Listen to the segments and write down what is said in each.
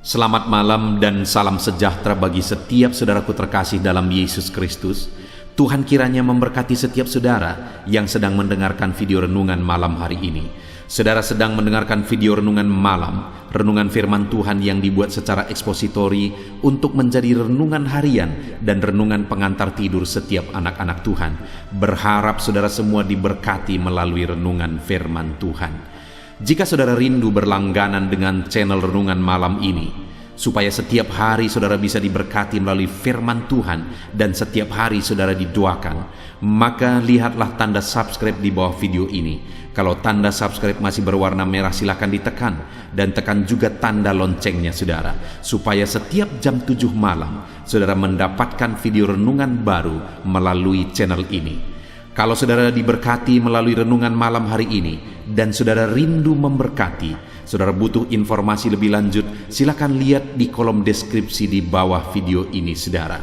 Selamat malam dan salam sejahtera bagi setiap saudaraku terkasih dalam Yesus Kristus. Tuhan kiranya memberkati setiap saudara yang sedang mendengarkan video renungan malam hari ini. Saudara sedang mendengarkan video renungan malam, renungan firman Tuhan yang dibuat secara ekspositori untuk menjadi renungan harian dan renungan pengantar tidur setiap anak-anak Tuhan. Berharap saudara semua diberkati melalui renungan firman Tuhan. Jika saudara rindu berlangganan dengan channel renungan malam ini, supaya setiap hari saudara bisa diberkati melalui firman Tuhan dan setiap hari saudara didoakan, maka lihatlah tanda subscribe di bawah video ini. Kalau tanda subscribe masih berwarna merah, silakan ditekan dan tekan juga tanda loncengnya saudara, supaya setiap jam 7 malam saudara mendapatkan video renungan baru melalui channel ini. Kalau saudara diberkati melalui renungan malam hari ini dan saudara rindu memberkati, saudara butuh informasi lebih lanjut, silakan lihat di kolom deskripsi di bawah video ini saudara.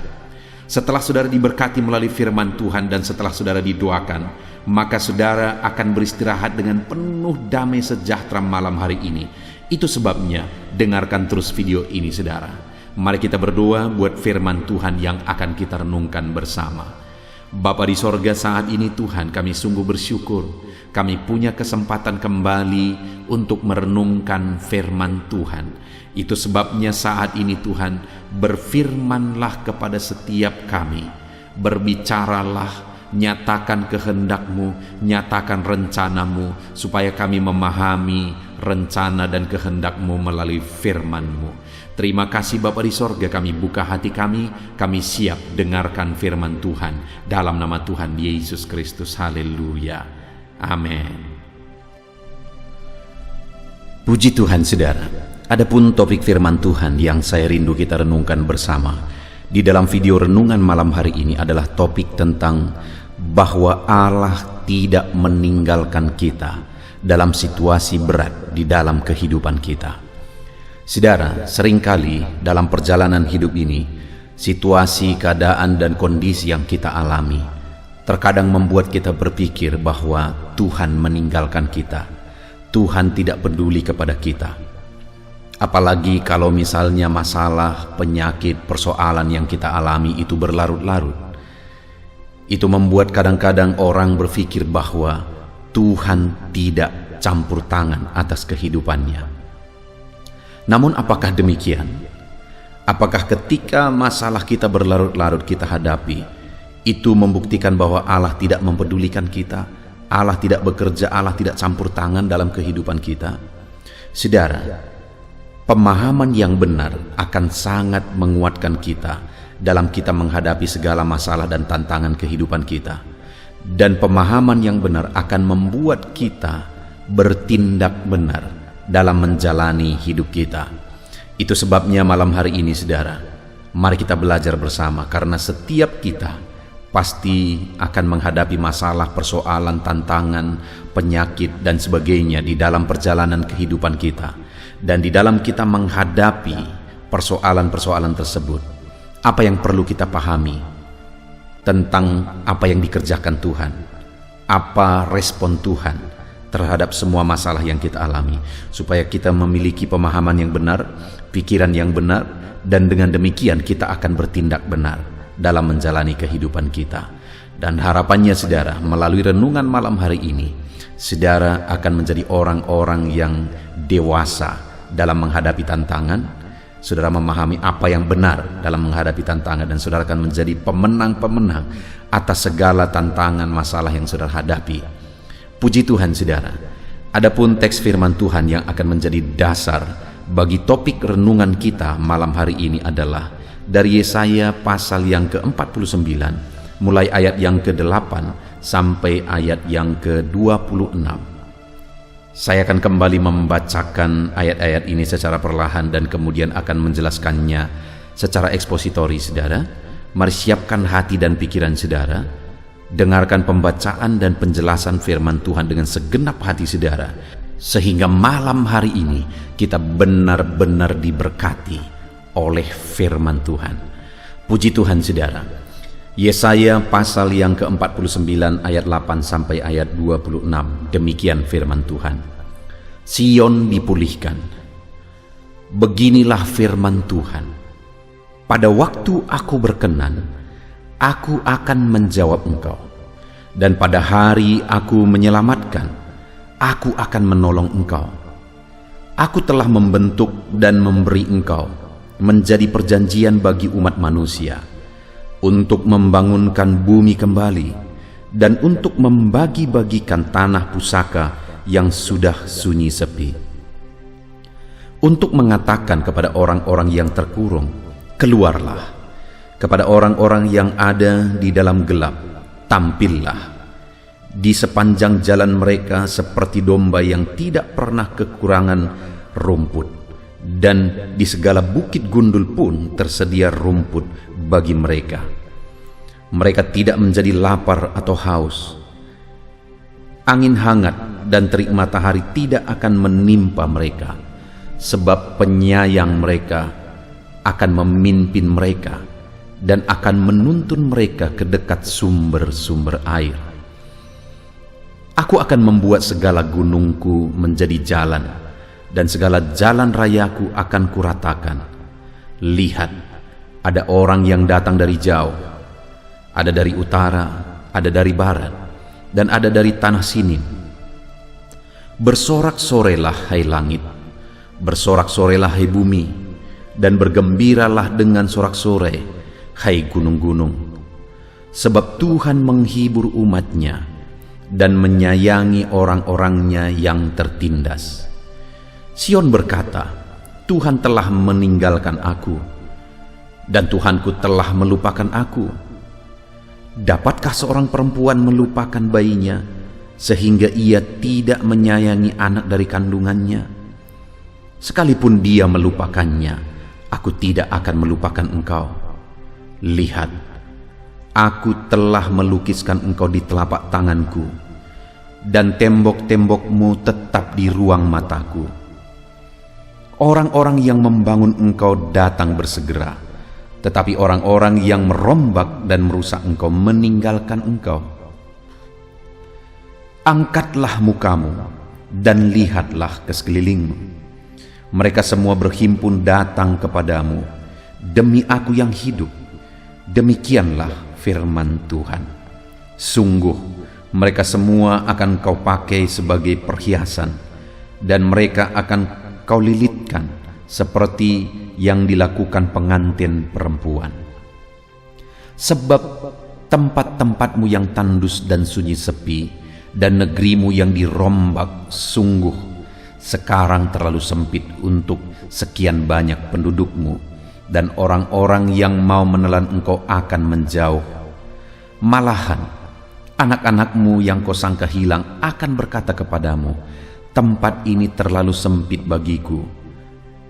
Setelah saudara diberkati melalui firman Tuhan dan setelah saudara didoakan, maka saudara akan beristirahat dengan penuh damai sejahtera malam hari ini. Itu sebabnya dengarkan terus video ini saudara. Mari kita berdoa buat firman Tuhan yang akan kita renungkan bersama. Bapa di sorga, saat ini Tuhan kami sungguh bersyukur kami punya kesempatan kembali untuk merenungkan firman Tuhan. Itu sebabnya saat ini Tuhan, berfirmanlah kepada setiap kami, berbicaralah, nyatakan kehendak-Mu, nyatakan rencana-Mu, supaya kami memahami rencana dan kehendak-Mu melalui firman-Mu. Terima kasih Bapa di sorga, kami buka hati kami siap dengarkan firman Tuhan. Dalam nama Tuhan Yesus Kristus, haleluya, amin. Puji Tuhan saudara, adapun topik firman Tuhan yang saya rindu kita renungkan bersama di dalam video renungan malam hari ini adalah topik tentang bahwa Allah tidak meninggalkan kita dalam situasi berat di dalam kehidupan kita. Saudara, seringkali dalam perjalanan hidup ini, situasi, keadaan, dan kondisi yang kita alami terkadang membuat kita berpikir bahwa Tuhan meninggalkan kita. Tuhan tidak peduli kepada kita. Apalagi kalau misalnya masalah, penyakit, persoalan yang kita alami itu berlarut-larut. Itu membuat kadang-kadang orang berpikir bahwa Tuhan tidak campur tangan atas kehidupannya. Namun apakah demikian? Apakah ketika masalah kita berlarut-larut kita hadapi, itu membuktikan bahwa Allah tidak mempedulikan kita, Allah tidak bekerja, Allah tidak campur tangan dalam kehidupan kita? Saudara, pemahaman yang benar akan sangat menguatkan kita dalam kita menghadapi segala masalah dan tantangan kehidupan kita. Dan pemahaman yang benar akan membuat kita bertindak benar dalam menjalani hidup kita. Itu sebabnya malam hari ini saudara, mari kita belajar bersama, karena setiap kita pasti akan menghadapi masalah, persoalan, tantangan, penyakit dan sebagainya di dalam perjalanan kehidupan kita. Dan di dalam kita menghadapi persoalan-persoalan tersebut, apa yang perlu kita pahami tentang apa yang dikerjakan Tuhan, apa respon Tuhan terhadap semua masalah yang kita alami, supaya kita memiliki pemahaman yang benar, pikiran yang benar, dan dengan demikian kita akan bertindak benar dalam menjalani kehidupan kita. Dan harapannya saudara, melalui renungan malam hari ini, saudara akan menjadi orang-orang yang dewasa dalam menghadapi tantangan. Saudara memahami apa yang benar dalam menghadapi tantangan, dan saudara akan menjadi pemenang-pemenang atas segala tantangan masalah yang saudara hadapi. Puji Tuhan saudara. Adapun teks firman Tuhan yang akan menjadi dasar bagi topik renungan kita malam hari ini adalah dari Yesaya pasal yang ke-49, mulai ayat yang ke-8 sampai ayat yang ke-26. Saya akan kembali membacakan ayat-ayat ini secara perlahan dan kemudian akan menjelaskannya secara ekspositori saudara. Mari siapkan hati dan pikiran saudara. Dengarkan pembacaan dan penjelasan firman Tuhan dengan segenap hati saudara, sehingga malam hari ini kita benar-benar diberkati oleh firman Tuhan. Puji Tuhan saudara. Yesaya pasal yang ke-49 ayat 8 sampai ayat 26. Demikian firman Tuhan. Sion dipulihkan, Beginilah firman Tuhan, pada waktu aku berkenan, aku akan menjawab engkau. Dan pada hari aku menyelamatkan, aku akan menolong engkau. Aku telah membentuk dan memberi engkau menjadi perjanjian bagi umat manusia, untuk membangunkan bumi kembali, dan untuk membagi-bagikan tanah pusaka yang sudah sunyi sepi. Untuk mengatakan kepada orang-orang yang terkurung, keluarlah. Kepada orang-orang yang ada di dalam gelap, tampillah. Di sepanjang jalan mereka seperti domba yang tidak pernah kekurangan rumput, dan di segala bukit gundul pun tersedia rumput bagi mereka. Mereka tidak menjadi lapar atau haus. Angin hangat dan terik matahari tidak akan menimpa mereka, sebab penyayang mereka akan memimpin mereka dan akan menuntun mereka ke dekat sumber-sumber air. Aku akan membuat segala gunungku menjadi jalan, dan segala jalan rayaku akan kuratakan. Lihat, ada orang yang datang dari jauh, ada dari utara, ada dari barat, dan ada dari tanah Sinim. Bersorak-sorailah hai langit, bersorak-sorailah hai bumi, dan bergembiralah dengan sorak-sorai hai gunung-gunung. Sebab Tuhan menghibur umatnya dan menyayangi orang-orangnya yang tertindas. Sion berkata, Tuhan telah meninggalkan aku, dan Tuhanku telah melupakan aku. Dapatkah seorang perempuan melupakan bayinya, sehingga ia tidak menyayangi anak dari kandungannya? Sekalipun dia melupakannya, aku tidak akan melupakan engkau. Lihat, aku telah melukiskan engkau di telapak tanganku, dan tembok-tembokmu tetap di ruang mataku. Orang-orang yang membangun engkau datang bersegera, tetapi orang-orang yang merombak dan merusak engkau meninggalkan engkau. Angkatlah mukamu dan lihatlah ke sekelilingmu. Mereka semua berhimpun datang kepadamu, demi aku yang hidup. Demikianlah firman Tuhan. Sungguh, mereka semua akan kau pakai sebagai perhiasan, dan mereka akan kau lilitkan seperti yang dilakukan pengantin perempuan. Sebab tempat-tempatmu yang tandus dan sunyi sepi, dan negerimu yang dirombak sungguh sekarang terlalu sempit untuk sekian banyak pendudukmu, dan orang-orang yang mau menelan engkau akan menjauh. Malahan anak-anakmu yang kau sangka hilang akan berkata kepadamu, tempat ini terlalu sempit bagiku.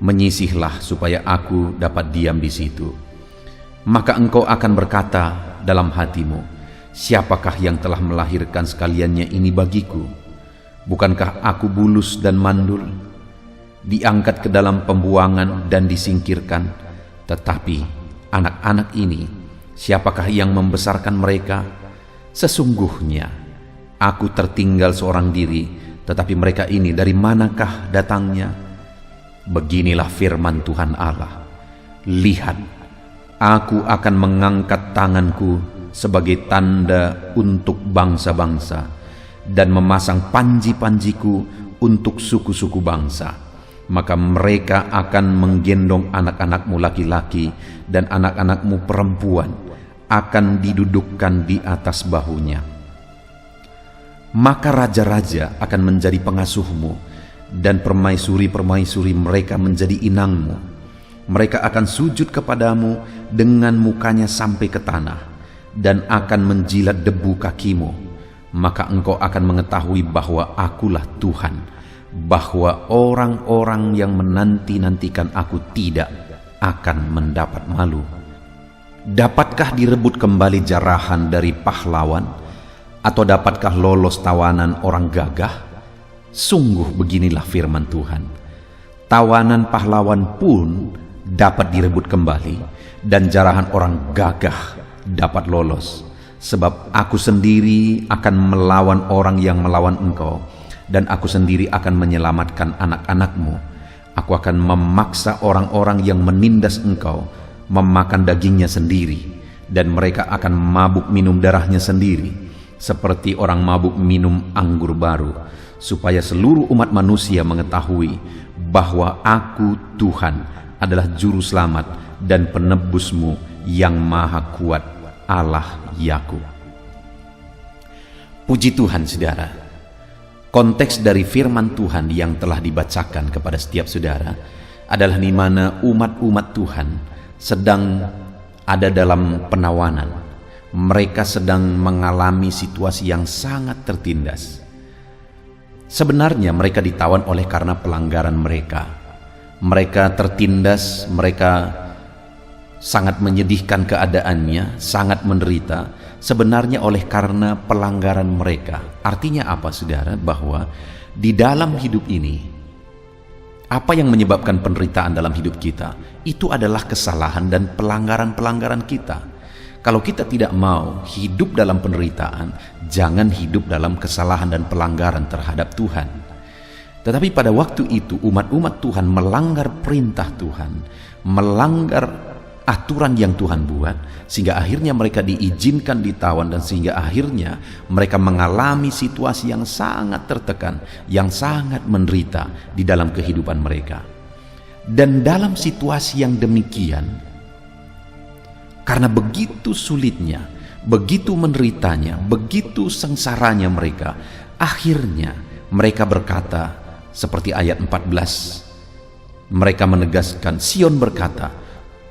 Menyisihlah supaya aku dapat diam di situ. Maka engkau akan berkata dalam hatimu, siapakah yang telah melahirkan sekaliannya ini bagiku? Bukankah aku bulus dan mandul, diangkat ke dalam pembuangan dan disingkirkan? Tetapi anak-anak ini, siapakah yang membesarkan mereka? Sesungguhnya aku tertinggal seorang diri, tetapi mereka ini dari manakah datangnya? Beginilah firman Tuhan Allah. Lihat, aku akan mengangkat tanganku sebagai tanda untuk bangsa-bangsa, dan memasang panji-panjiku untuk suku-suku bangsa. Maka mereka akan menggendong anak-anakmu laki-laki dan anak-anakmu perempuan, akan didudukkan di atas bahunya. Maka raja-raja akan menjadi pengasuhmu, dan permaisuri-permaisuri mereka menjadi inangmu. Mereka akan sujud kepadamu dengan mukanya sampai ke tanah, dan akan menjilat debu kakimu. Maka engkau akan mengetahui bahwa akulah Tuhan, bahwa orang-orang yang menanti-nantikan aku tidak akan mendapat malu. Dapatkah direbut kembali jarahan dari pahlawan, atau dapatkah lolos tawanan orang gagah? Sungguh beginilah firman Tuhan, tawanan pahlawan pun dapat direbut kembali, dan jarahan orang gagah dapat lolos. Sebab aku sendiri akan melawan orang yang melawan engkau, dan aku sendiri akan menyelamatkan anak-anakmu. Aku akan memaksa orang-orang yang menindas engkau memakan dagingnya sendiri, dan mereka akan mabuk minum darahnya sendiri, seperti orang mabuk minum anggur baru, supaya seluruh umat manusia mengetahui bahwa Aku Tuhan adalah Juru Selamat dan penebusmu yang Maha Kuat, Allah Yakub. Puji Tuhan, saudara. Konteks dari firman Tuhan yang telah dibacakan kepada setiap saudara adalah di mana umat-umat Tuhan sedang ada dalam penawanan. Mereka sedang mengalami situasi yang sangat tertindas. Sebenarnya mereka ditawan oleh karena pelanggaran mereka. Mereka tertindas, mereka sangat menyedihkan keadaannya, sangat menderita, sebenarnya oleh karena pelanggaran mereka. Artinya apa, saudara? Bahwa di dalam hidup ini, apa yang menyebabkan penderitaan dalam hidup kita, itu adalah kesalahan dan pelanggaran-pelanggaran kita. Kalau kita tidak mau hidup dalam penderitaan, jangan hidup dalam kesalahan dan pelanggaran terhadap Tuhan. Tetapi pada waktu itu, umat-umat Tuhan melanggar perintah Tuhan, melanggar aturan yang Tuhan buat, sehingga akhirnya mereka diizinkan ditawan, dan sehingga akhirnya mereka mengalami situasi yang sangat tertekan, yang sangat menderita di dalam kehidupan mereka. Dan dalam situasi yang demikian, karena begitu sulitnya, begitu menderitanya, begitu sengsaranya mereka, akhirnya mereka berkata seperti ayat 14, mereka menegaskan, Sion berkata,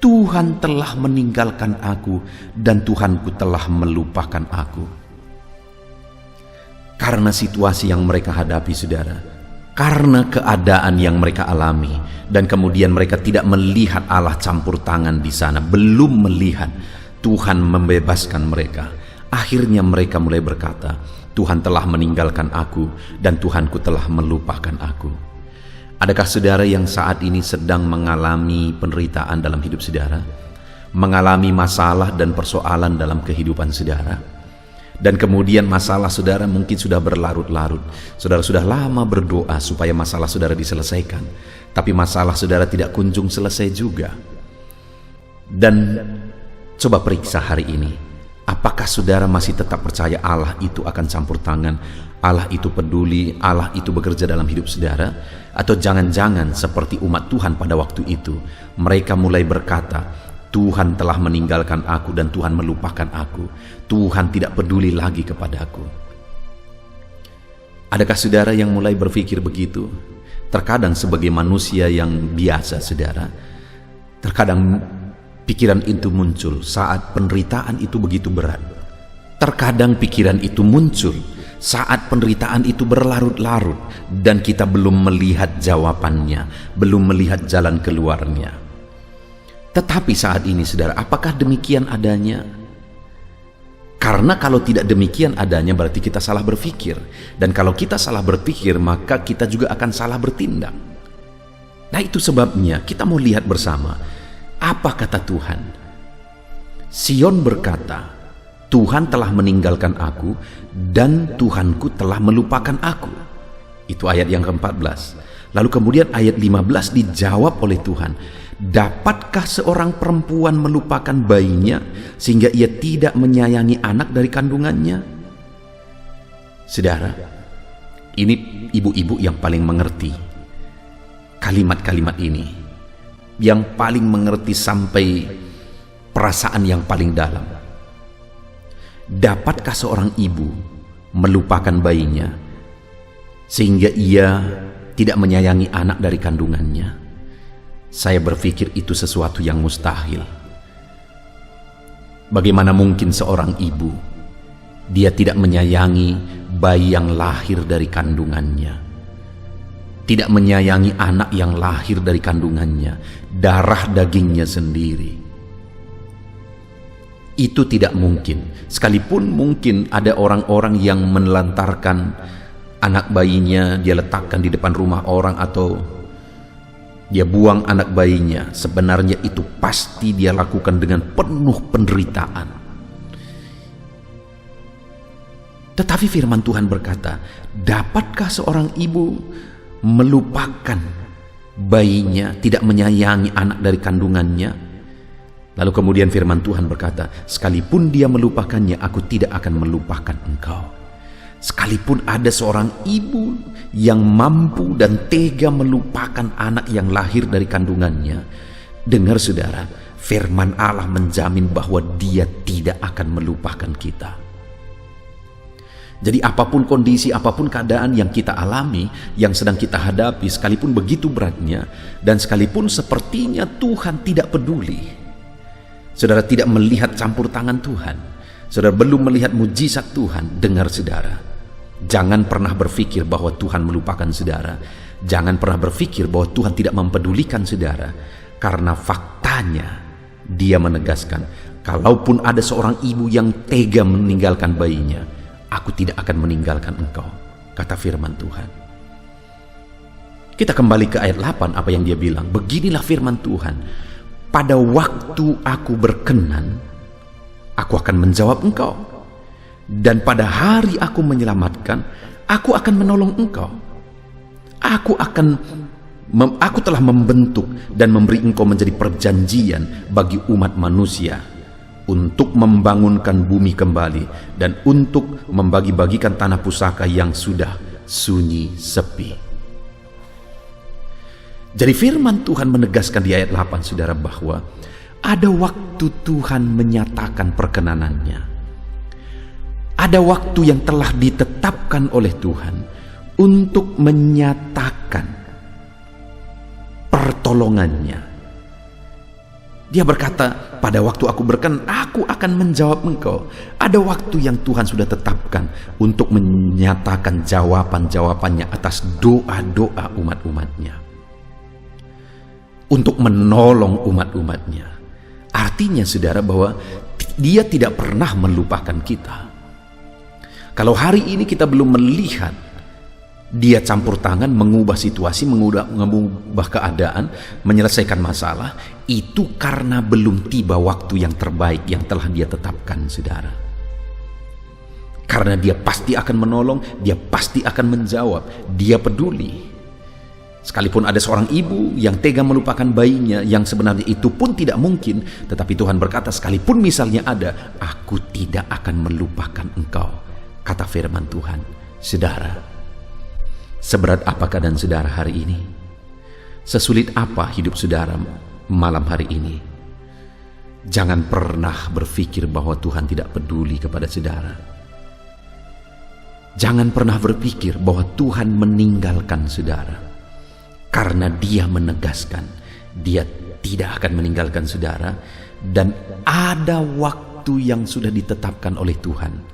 Tuhan telah meninggalkan aku dan Tuhanku telah melupakan aku. Karena situasi yang mereka hadapi, saudara, karena keadaan yang mereka alami, dan kemudian mereka tidak melihat Allah campur tangan di sana, belum melihat Tuhan membebaskan mereka. Akhirnya mereka mulai berkata, Tuhan telah meninggalkan aku dan Tuhanku telah melupakan aku. Adakah saudara yang saat ini sedang mengalami penderitaan dalam hidup saudara? Mengalami masalah dan persoalan dalam kehidupan saudara? Dan kemudian masalah saudara mungkin sudah berlarut-larut. Saudara sudah lama berdoa supaya masalah saudara diselesaikan, tapi masalah saudara tidak kunjung selesai juga. Dan coba periksa hari ini, apakah saudara masih tetap percaya Allah itu akan campur tangan, Allah itu peduli, Allah itu bekerja dalam hidup saudara? Atau jangan-jangan seperti umat Tuhan pada waktu itu, mereka mulai berkata, Tuhan telah meninggalkan aku dan Tuhan melupakan aku, Tuhan tidak peduli lagi kepadaku. Adakah saudara yang mulai berpikir begitu? Terkadang sebagai manusia yang biasa, saudara, terkadang pikiran itu muncul saat penderitaan itu begitu berat. Terkadang pikiran itu muncul saat penderitaan itu berlarut-larut dan kita belum melihat jawabannya, belum melihat jalan keluarnya. Tetapi saat ini, saudara, apakah demikian adanya? Karena kalau tidak demikian adanya, berarti kita salah berpikir. Dan kalau kita salah berpikir, maka kita juga akan salah bertindak. Nah, itu sebabnya kita mau lihat bersama, apa kata Tuhan? Sion berkata, Tuhan telah meninggalkan aku dan Tuhanku telah melupakan aku. Itu ayat yang ke-14. Lalu kemudian ayat 15 dijawab oleh Tuhan. Dapatkah seorang perempuan melupakan bayinya sehingga ia tidak menyayangi anak dari kandungannya? Saudara, ini ibu-ibu yang paling mengerti kalimat-kalimat ini, yang paling mengerti sampai perasaan yang paling dalam. Dapatkah seorang ibu melupakan bayinya sehingga ia tidak menyayangi anak dari kandungannya? Saya berpikir itu sesuatu yang mustahil. Bagaimana mungkin seorang ibu dia tidak menyayangi bayi yang lahir dari kandungannya, tidak menyayangi anak yang lahir dari kandungannya, darah dagingnya sendiri? Itu tidak mungkin. Sekalipun mungkin ada orang-orang yang menelantarkan anak bayinya, dia letakkan di depan rumah orang atau dia buang anak bayinya, sebenarnya itu pasti dia lakukan dengan penuh penderitaan. Tetapi firman Tuhan berkata, dapatkah seorang ibu melupakan bayinya, tidak menyayangi anak dari kandungannya. Lalu kemudian firman Tuhan berkata, sekalipun dia melupakannya, aku tidak akan melupakan engkau. Sekalipun ada seorang ibu yang mampu dan tega melupakan anak yang lahir dari kandungannya, dengar saudara, firman Allah menjamin bahwa dia tidak akan melupakan kita. Jadi apapun kondisi, apapun keadaan yang kita alami, yang sedang kita hadapi, sekalipun begitu beratnya, dan sekalipun sepertinya Tuhan tidak peduli, saudara tidak melihat campur tangan Tuhan, saudara belum melihat mujizat Tuhan, dengar saudara, jangan pernah berpikir bahwa Tuhan melupakan saudara. Jangan pernah berpikir bahwa Tuhan tidak mempedulikan saudara, karena faktanya Dia menegaskan, kalaupun ada seorang ibu yang tega meninggalkan bayinya, aku tidak akan meninggalkan engkau, kata firman Tuhan. Kita kembali ke ayat 8, apa yang dia bilang. Beginilah firman Tuhan, pada waktu aku berkenan, aku akan menjawab engkau. Dan pada hari aku menyelamatkan, aku akan menolong engkau. Aku telah membentuk dan memberi engkau menjadi perjanjian bagi umat manusia, untuk membangunkan bumi kembali dan untuk membagi-bagikan tanah pusaka yang sudah sunyi sepi. Jadi firman Tuhan menegaskan di ayat 8 saudara, bahwa ada waktu Tuhan menyatakan perkenanannya. Ada waktu yang telah ditetapkan oleh Tuhan untuk menyatakan pertolongannya. Dia berkata, pada waktu aku berkenan, aku akan menjawab engkau. Ada waktu yang Tuhan sudah tetapkan untuk menyatakan jawaban-jawabannya atas doa-doa umat-umatnya, untuk menolong umat-umatnya. Artinya saudara, bahwa Dia tidak pernah melupakan kita. Kalau hari ini kita belum melihat Dia campur tangan, mengubah situasi, mengubah keadaan, menyelesaikan masalah, itu karena belum tiba waktu yang terbaik yang telah Dia tetapkan, saudara. Karena Dia pasti akan menolong, Dia pasti akan menjawab, Dia peduli. Sekalipun ada seorang ibu yang tega melupakan bayinya, yang sebenarnya itu pun tidak mungkin, tetapi Tuhan berkata, sekalipun misalnya ada, aku tidak akan melupakan engkau, kata firman Tuhan. Saudara, seberat apa keadaan saudara hari ini? Sesulit apa hidup saudara malam hari ini? Jangan pernah berpikir bahwa Tuhan tidak peduli kepada saudara. Jangan pernah berpikir bahwa Tuhan meninggalkan saudara, karena Dia menegaskan Dia tidak akan meninggalkan saudara, dan ada waktu yang sudah ditetapkan oleh Tuhan.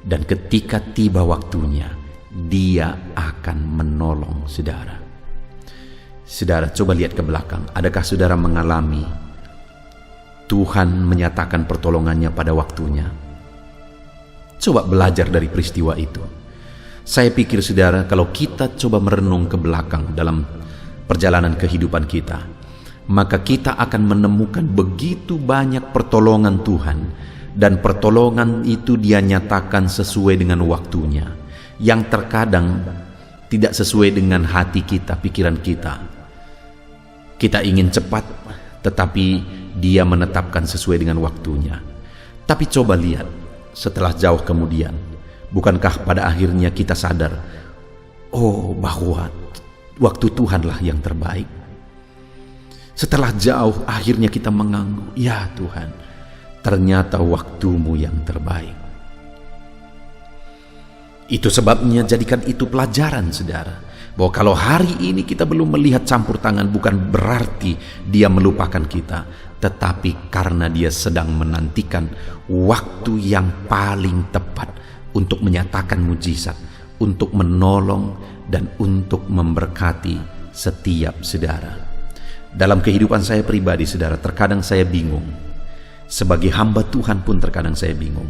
Dan ketika tiba waktunya, Dia akan menolong saudara. Saudara, coba lihat ke belakang. Adakah saudara mengalami Tuhan menyatakan pertolongannya pada waktunya? Coba belajar dari peristiwa itu. Saya pikir saudara, kalau kita coba merenung ke belakang dalam perjalanan kehidupan kita, maka kita akan menemukan begitu banyak pertolongan Tuhan. Dan pertolongan itu Dia nyatakan sesuai dengan waktunya, yang terkadang tidak sesuai dengan hati kita, pikiran kita. Kita ingin cepat, tetapi Dia menetapkan sesuai dengan waktunya. Tapi coba lihat, setelah jauh kemudian, bukankah pada akhirnya kita sadar, oh, bahwa waktu Tuhanlah yang terbaik? Setelah jauh, akhirnya kita mengangguk, ya Tuhan, ternyata waktumu yang terbaik. Itu sebabnya jadikan itu pelajaran, saudara, bahwa kalau hari ini kita belum melihat campur tangan, bukan berarti Dia melupakan kita, tetapi karena Dia sedang menantikan waktu yang paling tepat untuk menyatakan mujizat, untuk menolong dan untuk memberkati setiap saudara. Dalam kehidupan saya pribadi, saudara, terkadang saya bingung. Sebagai hamba Tuhan pun terkadang saya bingung.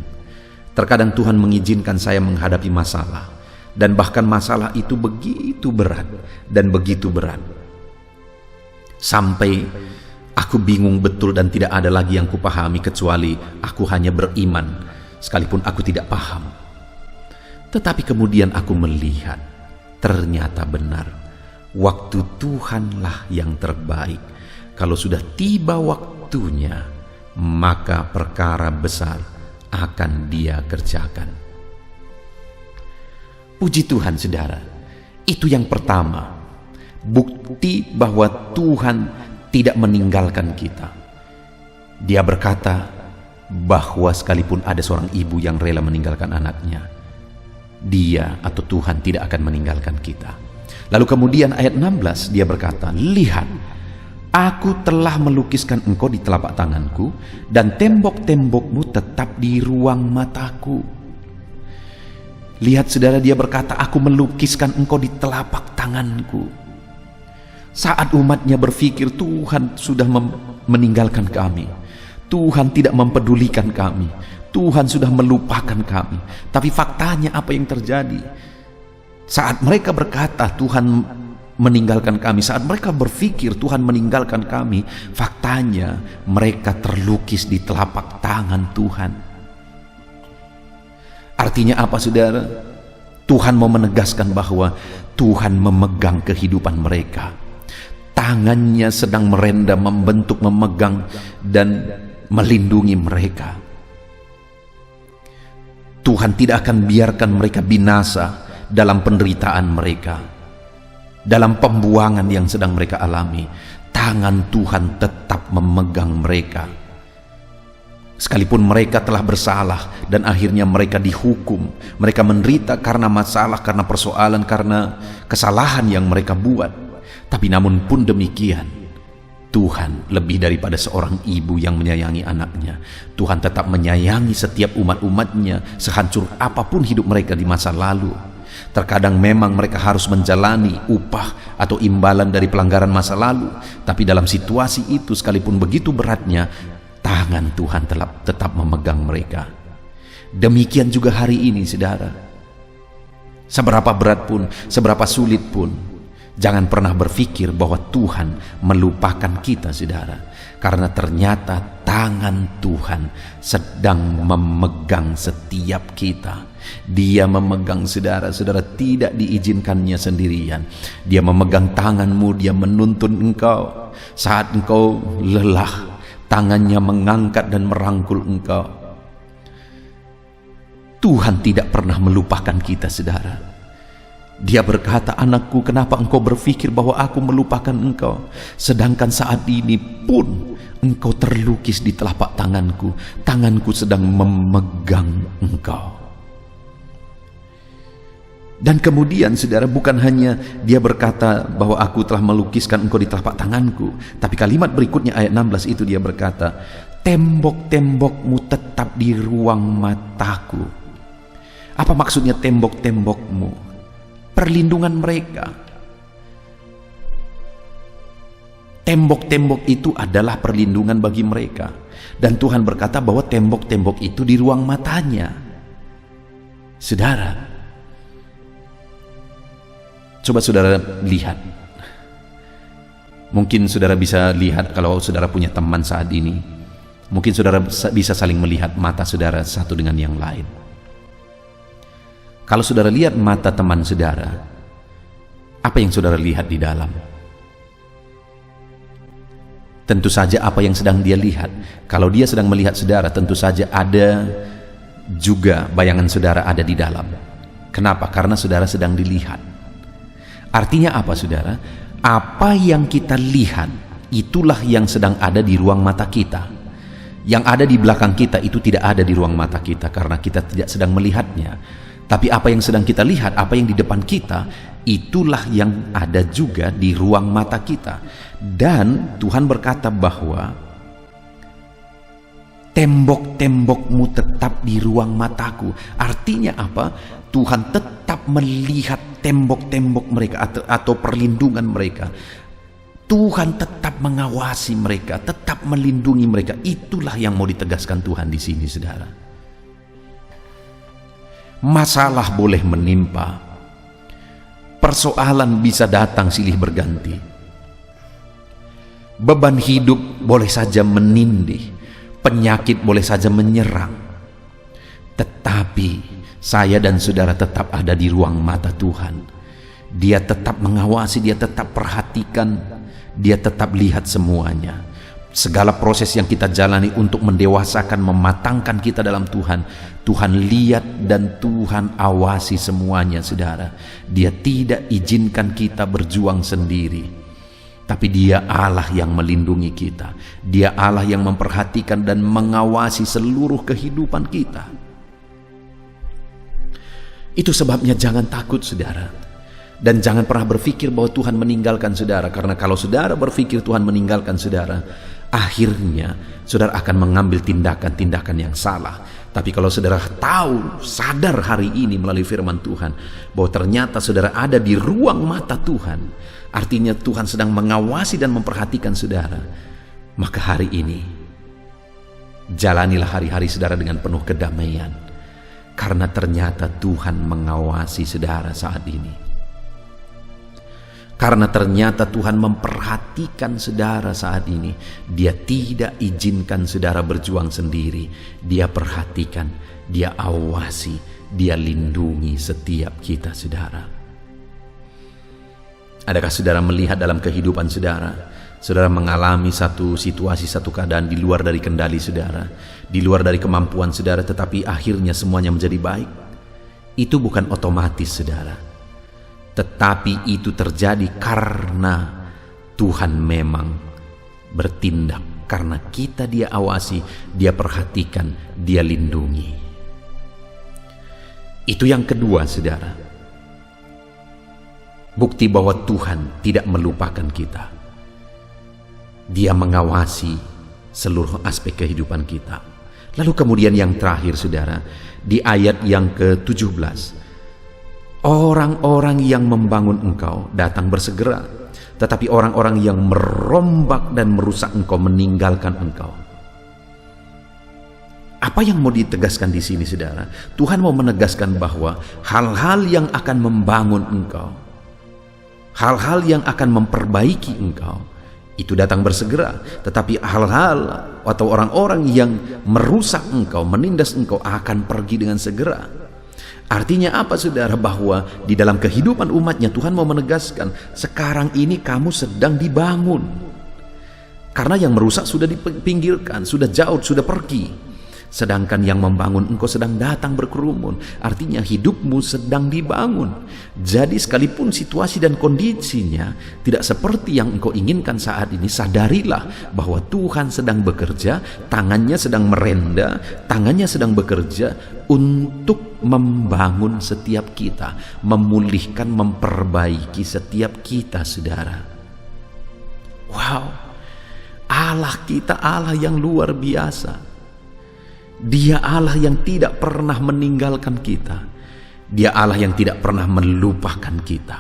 Terkadang Tuhan mengizinkan saya menghadapi masalah, dan bahkan masalah itu begitu berat dan begitu berat, sampai aku bingung betul dan tidak ada lagi yang kupahami kecuali aku hanya beriman, sekalipun aku tidak paham. Tetapi kemudian aku melihat, ternyata benar, Waktu Tuhanlah yang terbaik. Kalau sudah tiba waktunya, maka perkara besar akan Dia kerjakan. Puji Tuhan, saudara. Itu yang pertama, bukti bahwa Tuhan tidak meninggalkan kita. Dia berkata bahwa sekalipun ada seorang ibu yang rela meninggalkan anaknya, Dia atau Tuhan tidak akan meninggalkan kita. Lalu kemudian ayat 16 dia berkata, lihat, aku telah melukiskan engkau di telapak tanganku, dan tembok-tembokmu tetap di ruang mataku. Lihat saudara, dia berkata, aku melukiskan engkau di telapak tanganku. Saat umatnya berpikir Tuhan sudah meninggalkan kami, Tuhan tidak mempedulikan kami, Tuhan sudah melupakan kami. Tapi faktanya apa yang terjadi? Saat mereka berkata Tuhan meninggalkan kami, saat mereka berpikir Tuhan meninggalkan kami, faktanya mereka terlukis di telapak tangan Tuhan. Artinya apa, saudara? Tuhan mau menegaskan bahwa Tuhan memegang kehidupan mereka. Tangannya sedang merenda, membentuk, memegang, dan melindungi mereka. Tuhan tidak akan biarkan mereka binasa dalam penderitaan mereka, dalam pembuangan yang sedang mereka alami. Tangan Tuhan tetap memegang mereka. Sekalipun mereka telah bersalah dan akhirnya mereka dihukum, mereka menderita karena masalah, karena persoalan, karena kesalahan yang mereka buat. Tapi namun pun demikian, Tuhan lebih daripada seorang ibu yang menyayangi anaknya. Tuhan tetap menyayangi setiap umat-umatnya, sehancur apapun hidup mereka di masa lalu. Terkadang memang mereka harus menjalani upah atau imbalan dari pelanggaran masa lalu. Tapi dalam situasi itu, sekalipun begitu beratnya, tangan Tuhan tetap memegang mereka. Demikian juga hari ini, saudara. Seberapa berat pun, seberapa sulit pun, jangan pernah berpikir bahwa Tuhan melupakan kita, saudara. Karena ternyata tangan Tuhan sedang memegang setiap kita. Dia memegang, saudara tidak diizinkannya sendirian. Dia memegang tanganmu, dia menuntun engkau. Saat engkau lelah, tangannya mengangkat dan merangkul engkau. Tuhan tidak pernah melupakan kita, saudara. Dia berkata, anakku, kenapa engkau berpikir bahwa aku melupakan engkau? Sedangkan saat ini pun engkau terlukis di telapak tanganku. Tanganku sedang memegang engkau. Dan kemudian, saudara, bukan hanya dia berkata bahwa aku telah melukiskan engkau di telapak tanganku, tapi kalimat berikutnya ayat 16 itu dia berkata, tembok-tembokmu tetap di ruang mataku. Apa maksudnya tembok-tembokmu? Perlindungan mereka. Tembok-tembok itu adalah perlindungan bagi mereka. Dan Tuhan berkata bahwa tembok-tembok itu di ruang matanya. Saudara, coba saudara lihat. Mungkin saudara bisa lihat kalau saudara punya teman saat ini. Mungkin saudara bisa saling melihat mata saudara satu dengan yang lain. Kalau saudara lihat mata teman saudara, apa yang saudara lihat di dalam? Tentu saja apa yang sedang dia lihat. Kalau dia sedang melihat saudara, tentu saja ada juga bayangan saudara ada di dalam. Kenapa? Karena saudara sedang dilihat. Artinya apa, saudara? Apa yang kita lihat, itulah yang sedang ada di ruang mata kita. Yang ada di belakang kita itu tidak ada di ruang mata kita, karena kita tidak sedang melihatnya. Tapi apa yang sedang kita lihat, apa yang di depan kita, itulah yang ada juga di ruang mata kita. Dan Tuhan berkata bahwa tembok-tembokmu tetap di ruang mataku. Artinya apa? Tuhan tetap melihat tembok-tembok mereka atau perlindungan mereka. Tuhan tetap mengawasi mereka, tetap melindungi mereka. Itulah yang mau ditegaskan Tuhan di sini, saudara. Masalah boleh menimpa, persoalan bisa datang silih berganti, beban hidup boleh saja menindih, penyakit boleh saja menyerang. Tetapi saya dan saudara tetap ada di ruang mata Tuhan. Dia tetap mengawasi, dia tetap perhatikan, dia tetap lihat semuanya. Segala proses yang kita jalani untuk mendewasakan, mematangkan kita dalam Tuhan, Tuhan lihat dan Tuhan awasi semuanya, saudara. Dia tidak izinkan kita berjuang sendiri, tapi Dia Allah yang melindungi kita. Dia Allah yang memperhatikan dan mengawasi seluruh kehidupan kita. Itu sebabnya jangan takut, saudara. Dan jangan pernah berpikir bahwa Tuhan meninggalkan saudara. Karena kalau saudara berpikir Tuhan meninggalkan saudara, akhirnya saudara akan mengambil tindakan-tindakan yang salah. Tapi kalau saudara tahu, sadar hari ini melalui firman Tuhan, bahwa ternyata saudara ada di ruang mata Tuhan, artinya Tuhan sedang mengawasi dan memperhatikan saudara, maka hari ini jalanilah hari-hari saudara dengan penuh kedamaian. Karena ternyata Tuhan mengawasi saudara saat ini. Karena ternyata Tuhan memperhatikan saudara saat ini. Dia tidak izinkan saudara berjuang sendiri. Dia perhatikan, Dia awasi, Dia lindungi setiap kita, saudara. Adakah saudara melihat dalam kehidupan saudara, saudara mengalami satu situasi, satu keadaan di luar dari kendali saudara, di luar dari kemampuan saudara, tetapi akhirnya semuanya menjadi baik? Itu bukan otomatis, saudara. Tetapi itu terjadi karena Tuhan memang bertindak. Karena kita Dia awasi, Dia perhatikan, Dia lindungi. Itu yang kedua, saudara. Bukti bahwa Tuhan tidak melupakan kita. Dia mengawasi seluruh aspek kehidupan kita. Lalu kemudian yang terakhir, saudara, di ayat yang ke-17. Orang-orang yang membangun engkau datang bersegera, tetapi orang-orang yang merombak dan merusak engkau meninggalkan engkau. Apa yang mau ditegaskan di sini, saudara? Tuhan mau menegaskan bahwa hal-hal yang akan membangun engkau, hal-hal yang akan memperbaiki engkau, itu datang bersegera. Tetapi hal-hal atau orang-orang yang merusak engkau, menindas engkau akan pergi dengan segera. Artinya apa, saudara? Bahwa di dalam kehidupan umatnya Tuhan mau menegaskan, sekarang ini kamu sedang dibangun. Karena yang merusak sudah dipinggirkan, sudah jauh, sudah pergi. Sedangkan yang membangun engkau sedang datang berkerumun. Artinya hidupmu sedang dibangun. Jadi sekalipun situasi dan kondisinya tidak seperti yang engkau inginkan saat ini, sadarilah bahwa Tuhan sedang bekerja, tangannya sedang merenda, tangannya sedang bekerja untuk membangun setiap kita, memulihkan, memperbaiki setiap kita, saudara. Wow, Allah kita Allah yang luar biasa. Dia Allah yang tidak pernah meninggalkan kita. Dia Allah yang tidak pernah melupakan kita.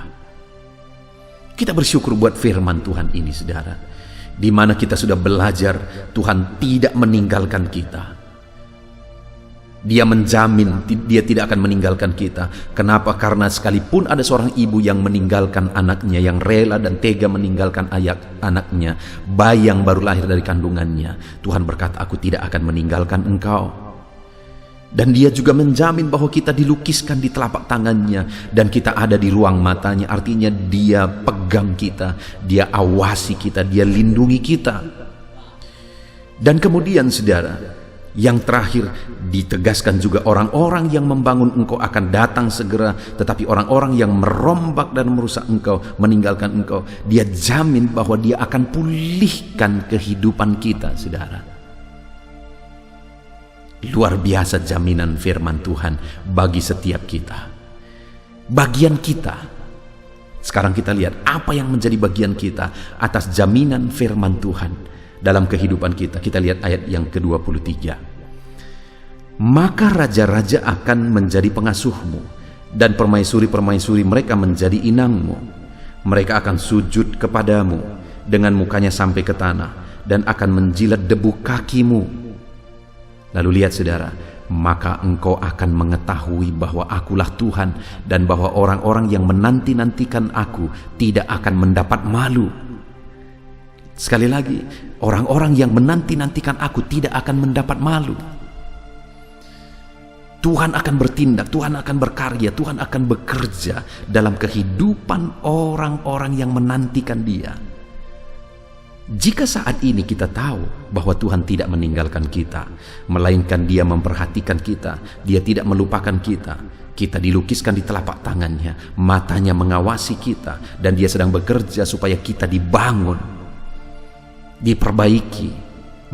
Kita bersyukur buat firman Tuhan ini, saudara, di mana kita sudah belajar Tuhan tidak meninggalkan kita. Dia menjamin Dia tidak akan meninggalkan kita. Kenapa? Karena sekalipun ada seorang ibu yang meninggalkan anaknya, yang rela dan tega meninggalkan anaknya, bayi yang baru lahir dari kandungannya, Tuhan berkata, aku tidak akan meninggalkan engkau. Dan Dia juga menjamin bahwa kita dilukiskan di telapak tangannya dan kita ada di ruang matanya. Artinya Dia pegang kita, Dia awasi kita, Dia lindungi kita. Dan kemudian, saudara, yang terakhir ditegaskan juga, orang-orang yang membangun engkau akan datang segera, tetapi orang-orang yang merombak dan merusak engkau, meninggalkan engkau, Dia jamin bahwa Dia akan pulihkan kehidupan kita, saudara. Luar biasa jaminan firman Tuhan bagi setiap kita. Bagian kita, sekarang kita lihat apa yang menjadi bagian kita atas jaminan firman Tuhan dalam kehidupan kita. Kita lihat ayat yang ke-23. Maka raja-raja akan menjadi pengasuhmu, dan permaisuri-permaisuri mereka menjadi inangmu. Mereka akan sujud kepadamu dengan mukanya sampai ke tanah, dan akan menjilat debu kakimu. Lalu lihat, saudara, maka engkau akan mengetahui bahwa akulah Tuhan, dan bahwa orang-orang yang menanti-nantikan aku tidak akan mendapat malu. Sekali lagi, orang-orang yang menanti-nantikan aku tidak akan mendapat malu. Tuhan akan bertindak, Tuhan akan berkarya, Tuhan akan bekerja dalam kehidupan orang-orang yang menantikan Dia. Jika saat ini kita tahu bahwa Tuhan tidak meninggalkan kita, melainkan Dia memperhatikan kita, Dia tidak melupakan kita, kita dilukiskan di telapak tangannya, matanya mengawasi kita, dan Dia sedang bekerja supaya kita dibangun, diperbaiki,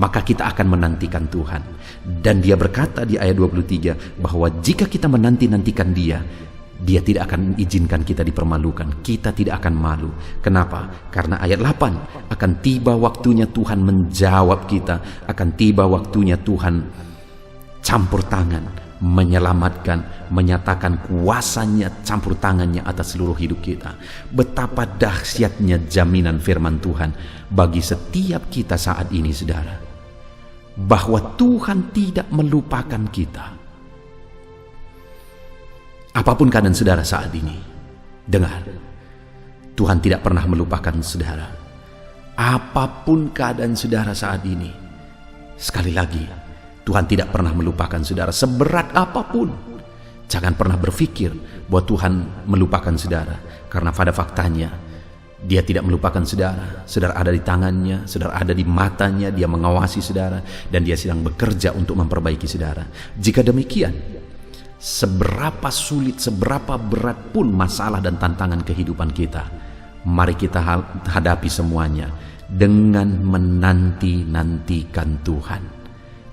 maka kita akan menantikan Tuhan. Dan Dia berkata di ayat 23 bahwa jika kita menanti-nantikan Dia, Dia tidak akan izinkan kita dipermalukan. Kita tidak akan malu. Kenapa? Karena ayat 8, akan tiba waktunya Tuhan menjawab kita, akan tiba waktunya Tuhan campur tangan, menyelamatkan, menyatakan kuasanya, campur tangannya atas seluruh hidup kita. Betapa dahsyatnya jaminan firman Tuhan bagi setiap kita saat ini, saudara, bahwa Tuhan tidak melupakan kita. Apapun keadaan saudara saat ini, dengar, Tuhan tidak pernah melupakan saudara. Apapun keadaan saudara saat ini, sekali lagi, Tuhan tidak pernah melupakan saudara. Seberat apapun, jangan pernah berpikir bahwa Tuhan melupakan saudara, karena pada faktanya Dia tidak melupakan saudara. Saudara ada di tangannya, saudara ada di matanya, Dia mengawasi saudara, dan Dia sedang bekerja untuk memperbaiki saudara. Jika demikian, seberapa sulit, seberapa berat pun masalah dan tantangan kehidupan kita, mari kita hadapi semuanya dengan menanti-nantikan Tuhan.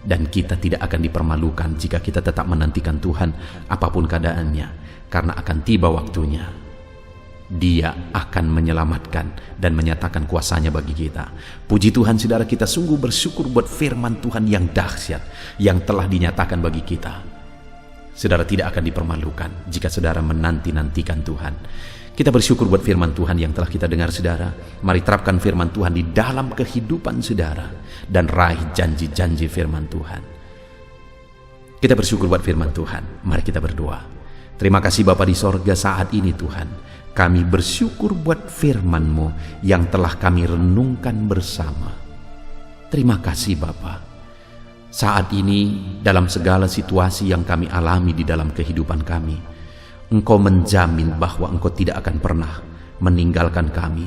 Dan kita tidak akan dipermalukan jika kita tetap menantikan Tuhan apapun keadaannya, karena akan tiba waktunya Dia akan menyelamatkan dan menyatakan kuasanya bagi kita. Puji Tuhan, saudara, kita sungguh bersyukur buat firman Tuhan yang dahsyat yang telah dinyatakan bagi kita. Saudara tidak akan dipermalukan jika saudara menanti-nantikan Tuhan. Kita bersyukur buat firman Tuhan yang telah kita dengar, saudara. Mari terapkan firman Tuhan di dalam kehidupan saudara dan raih janji-janji firman Tuhan. Kita bersyukur buat firman Tuhan. Mari kita berdoa. Terima kasih Bapa di sorga, saat ini Tuhan, kami bersyukur buat firman-Mu yang telah kami renungkan bersama. Terima kasih Bapa. Saat ini dalam segala situasi yang kami alami di dalam kehidupan kami, Engkau menjamin bahwa Engkau tidak akan pernah meninggalkan kami.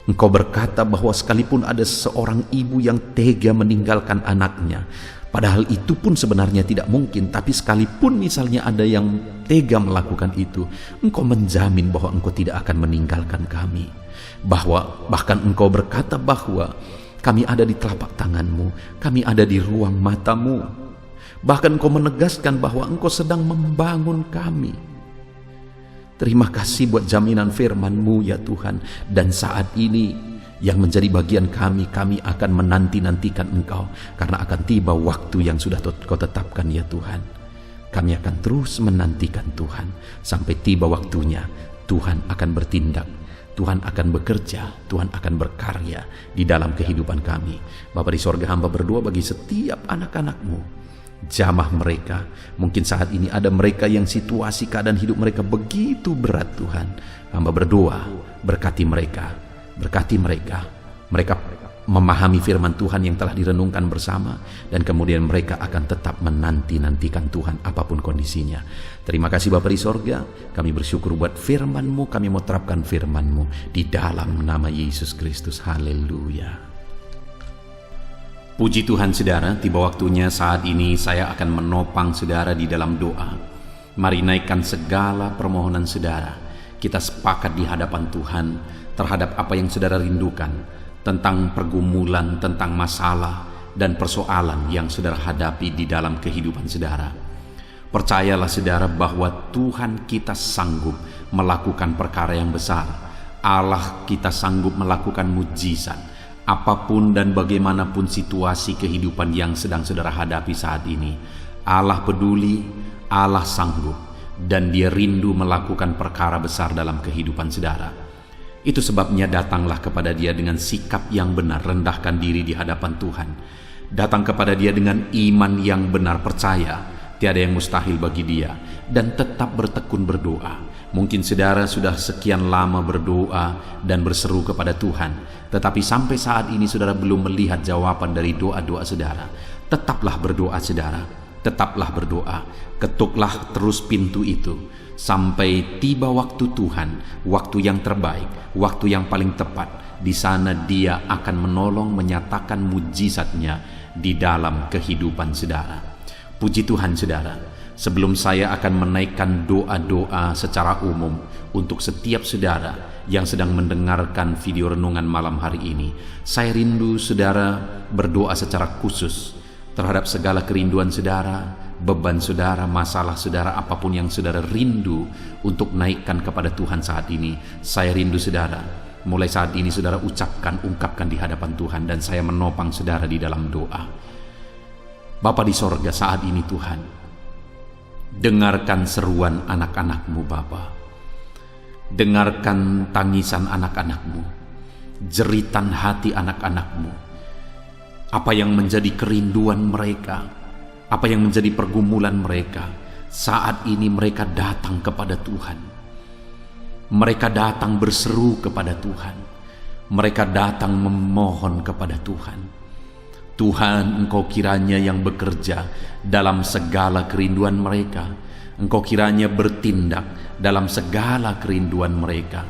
Engkau berkata bahwa sekalipun ada seorang ibu yang tega meninggalkan anaknya, padahal itu pun sebenarnya tidak mungkin, tapi sekalipun misalnya ada yang tega melakukan itu, Engkau menjamin bahwa Engkau tidak akan meninggalkan kami. Bahkan Engkau berkata bahwa kami ada di telapak tangan-Mu, kami ada di ruang mata-Mu. Bahkan Engkau menegaskan bahwa Engkau sedang membangun kami. Terima kasih buat jaminan firman-Mu ya Tuhan. Dan saat ini yang menjadi bagian kami akan menanti-nantikan Engkau, karena akan tiba waktu yang sudah Kau tetapkan ya Tuhan. Kami akan terus menantikan Tuhan sampai tiba waktunya. Tuhan akan bertindak, Tuhan akan bekerja, Tuhan akan berkarya di dalam kehidupan kami. Bapa di sorga, hamba berdoa bagi setiap anak-anak-Mu, jamah mereka. Mungkin saat ini ada mereka yang situasi keadaan hidup mereka begitu berat Tuhan. Hamba berdoa, berkati mereka, mereka memahami firman Tuhan yang telah direnungkan bersama, dan kemudian mereka akan tetap menanti-nantikan Tuhan apapun kondisinya. Terima kasih Bapa di sorga, kami bersyukur buat firman-Mu, kami mau terapkan firman-Mu di dalam nama Yesus Kristus. Haleluya. Puji Tuhan saudara, tiba waktunya saat ini saya akan menopang saudara di dalam doa. Mari naikkan segala permohonan saudara. Kita sepakat di hadapan Tuhan terhadap apa yang saudara rindukan, tentang pergumulan, tentang masalah dan persoalan yang saudara hadapi di dalam kehidupan saudara. Percayalah saudara bahwa Tuhan kita sanggup melakukan perkara yang besar. Allah kita sanggup melakukan mujizat. Apapun dan bagaimanapun situasi kehidupan yang sedang saudara hadapi saat ini, Allah peduli, Allah sanggup, dan Dia rindu melakukan perkara besar dalam kehidupan saudara. Itu sebabnya datanglah kepada Dia dengan sikap yang benar, rendahkan diri di hadapan Tuhan. Datang kepada Dia dengan iman yang benar, percaya tiada yang mustahil bagi Dia, dan tetap bertekun berdoa. Mungkin saudara sudah sekian lama berdoa dan berseru kepada Tuhan, tetapi sampai saat ini saudara belum melihat jawaban dari doa-doa saudara. Tetaplah berdoa saudara, tetaplah berdoa, ketuklah terus pintu itu, sampai tiba waktu Tuhan, waktu yang terbaik, waktu yang paling tepat. Di sana Dia akan menolong, menyatakan mujizatnya di dalam kehidupan saudara. Puji Tuhan saudara, sebelum saya akan menaikkan doa-doa secara umum untuk setiap saudara yang sedang mendengarkan video renungan malam hari ini, saya rindu saudara berdoa secara khusus terhadap segala kerinduan saudara, beban saudara, masalah saudara, apapun yang saudara rindu untuk naikkan kepada Tuhan saat ini. Saya rindu saudara, mulai saat ini saudara ungkapkan di hadapan Tuhan, dan saya menopang saudara di dalam doa. Bapa di sorga, saat ini Tuhan, dengarkan seruan anak-anak-Mu Bapa. Dengarkan tangisan anak-anak-Mu, jeritan hati anak-anak-Mu. Apa yang menjadi kerinduan mereka, apa yang menjadi pergumulan mereka, saat ini mereka datang kepada Tuhan. Mereka datang berseru kepada Tuhan. Mereka datang memohon kepada Tuhan. Tuhan, Engkau kiranya yang bekerja dalam segala kerinduan mereka. Engkau kiranya bertindak dalam segala kerinduan mereka.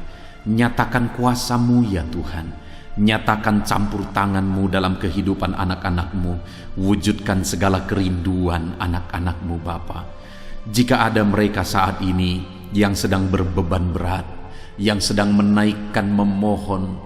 Nyatakan kuasa-Mu ya Tuhan. Nyatakan campur tangan-Mu dalam kehidupan anak-anak-Mu. Wujudkan segala kerinduan anak-anak-Mu Bapa. Jika ada mereka saat ini yang sedang berbeban berat, yang sedang menaikkan, memohon,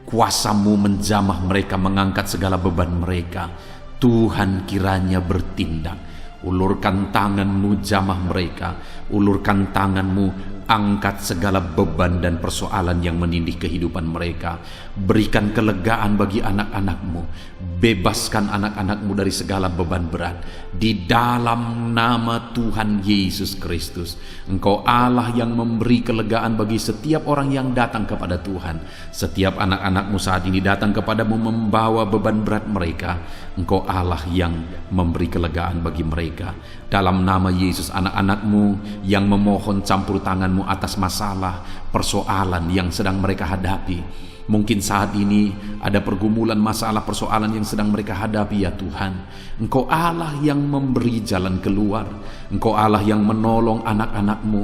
kuasa-Mu menjamah mereka, mengangkat segala beban mereka, Tuhan kiranya bertindak. Ulurkan tangan-Mu, jamah mereka. Ulurkan tangan-Mu, angkat segala beban dan persoalan yang menindih kehidupan mereka. Berikan kelegaan bagi anak-anak-Mu. Bebaskan anak-anak-Mu dari segala beban berat. Di dalam nama Tuhan Yesus Kristus, Engkau Allah yang memberi kelegaan bagi setiap orang yang datang kepada Tuhan. Setiap anak-anak-Mu saat ini datang kepadamu membawa beban berat mereka. Engkau Allah yang memberi kelegaan bagi mereka. Dalam nama Yesus, anak-anak-Mu yang memohon campur tangan-Mu atas masalah, persoalan yang sedang mereka hadapi. Mungkin saat ini ada pergumulan, masalah, persoalan yang sedang mereka hadapi ya Tuhan. Engkau Allah yang memberi jalan keluar. Engkau Allah yang menolong anak-anak-Mu.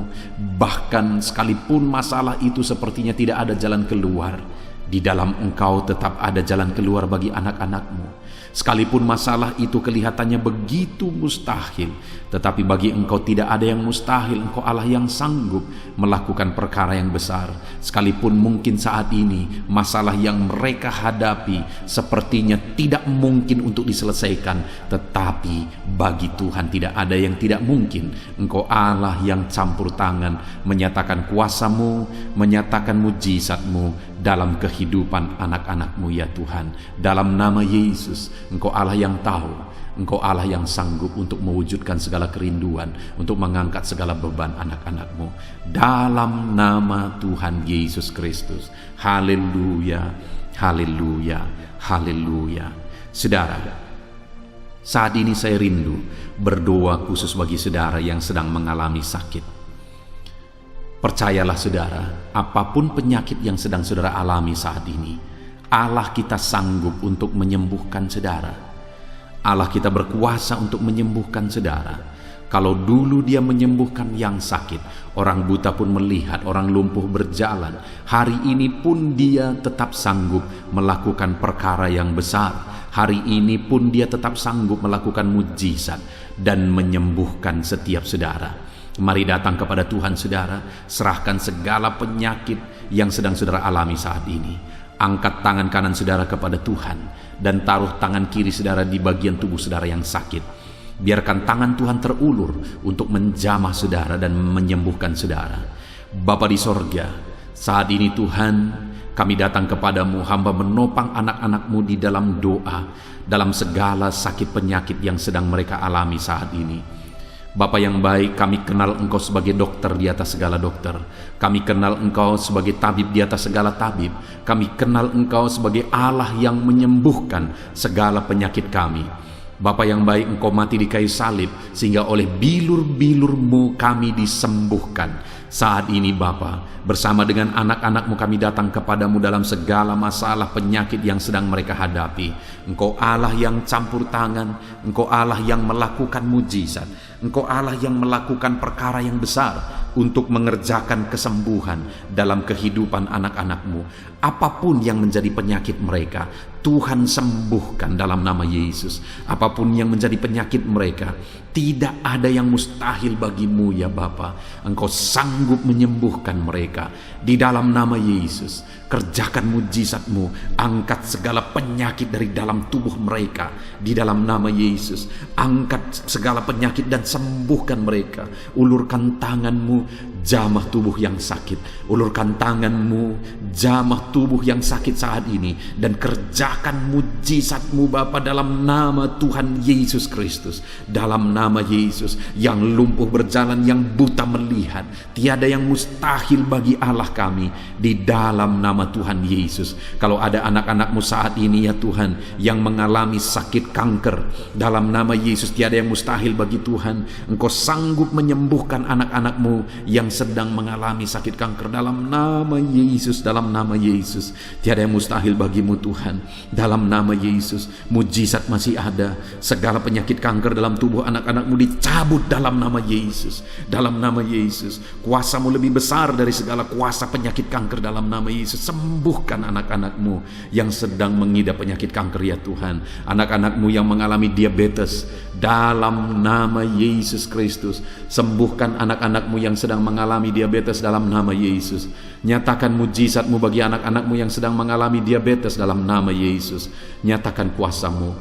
Bahkan sekalipun masalah itu sepertinya tidak ada jalan keluar, di dalam Engkau tetap ada jalan keluar bagi anak-anak-Mu. Sekalipun masalah itu kelihatannya begitu mustahil, tetapi bagi Engkau tidak ada yang mustahil. Engkau Allah yang sanggup melakukan perkara yang besar. Sekalipun mungkin saat ini masalah yang mereka hadapi sepertinya tidak mungkin untuk diselesaikan, tetapi bagi Tuhan tidak ada yang tidak mungkin. Engkau Allah yang campur tangan, menyatakan kuasa-Mu, menyatakan mujizat-Mu dalam kehidupan anak-anak-Mu ya Tuhan. Dalam nama Yesus, Engkau Allah yang tahu, Engkau Allah yang sanggup untuk mewujudkan segala kerinduan, untuk mengangkat segala beban anak-anak-Mu. Dalam nama Tuhan Yesus Kristus. Haleluya, haleluya, haleluya. Saudara, saat ini saya rindu berdoa khusus bagi saudara yang sedang mengalami sakit. Percayalah saudara, apapun penyakit yang sedang saudara alami saat ini, Allah kita sanggup untuk menyembuhkan saudara. Allah kita berkuasa untuk menyembuhkan saudara. Kalau dulu Dia menyembuhkan yang sakit, orang buta pun melihat, orang lumpuh berjalan. Hari ini pun Dia tetap sanggup melakukan perkara yang besar. Hari ini pun Dia tetap sanggup melakukan mujizat dan menyembuhkan setiap saudara. Mari datang kepada Tuhan saudara, serahkan segala penyakit yang sedang saudara alami saat ini. Angkat tangan kanan saudara kepada Tuhan dan taruh tangan kiri saudara di bagian tubuh saudara yang sakit. Biarkan tangan Tuhan terulur untuk menjamah saudara dan menyembuhkan saudara. Bapa di sorga, saat ini Tuhan, kami datang kepadamu, hamba menopang anak-anak-Mu di dalam doa, dalam segala sakit penyakit yang sedang mereka alami saat ini. Bapa yang baik, kami kenal Engkau sebagai dokter di atas segala dokter. Kami kenal Engkau sebagai tabib di atas segala tabib. Kami kenal Engkau sebagai Allah yang menyembuhkan segala penyakit kami. Bapa yang baik, Engkau mati di kayu salib sehingga oleh bilur-bilur-Mu kami disembuhkan. Saat ini Bapa, bersama dengan anak-anak-Mu kami datang kepadamu dalam segala masalah penyakit yang sedang mereka hadapi. Engkau Allah yang campur tangan, Engkau Allah yang melakukan mujizat, Engkau Allah yang melakukan perkara yang besar untuk mengerjakan kesembuhan dalam kehidupan anak-anak-Mu. Apapun yang menjadi penyakit mereka, Tuhan sembuhkan dalam nama Yesus. Apapun yang menjadi penyakit mereka, tidak ada yang mustahil bagi-Mu ya Bapa. Engkau sanggup menyembuhkan mereka di dalam nama Yesus. Kerjakan mujizat-Mu, angkat segala penyakit dari dalam tubuh mereka di dalam nama Yesus. Angkat segala penyakit dan sembuhkan mereka. Ulurkan tangan-Mu, jamah tubuh yang sakit. Ulurkan tangan-Mu, jamah tubuh yang sakit saat ini, dan kerjakan mujizat-Mu Bapa dalam nama Tuhan Yesus Kristus. Dalam nama Yesus, yang lumpuh berjalan, yang buta melihat, tiada yang mustahil bagi Allah kami di dalam nama Tuhan Yesus. Kalau ada anak-anak-Mu saat ini ya Tuhan yang mengalami sakit kanker, dalam nama Yesus tiada yang mustahil bagi Tuhan. Engkau sanggup menyembuhkan anak-anak-Mu yang sedang mengalami sakit kanker dalam nama Yesus. Dalam nama Yesus tiada yang mustahil bagi-Mu Tuhan. Dalam nama Yesus, mujizat masih ada. Segala penyakit kanker dalam tubuh anak-anak-Mu dicabut dalam nama Yesus. Dalam nama Yesus, kuasa-Mu lebih besar dari segala kuasa penyakit kanker dalam nama Yesus. Sembuhkan anak-anak-Mu yang sedang mengidap penyakit kanker ya Tuhan. Anak-anak-Mu yang mengalami diabetes, dalam nama Yesus Kristus. Sembuhkan anak-anak-Mu yang sedang mengalami diabetes dalam nama Yesus. Nyatakan mujizat-Mu bagi anak-anak-Mu yang sedang mengalami diabetes dalam nama Yesus. Nyatakan kuasa-Mu,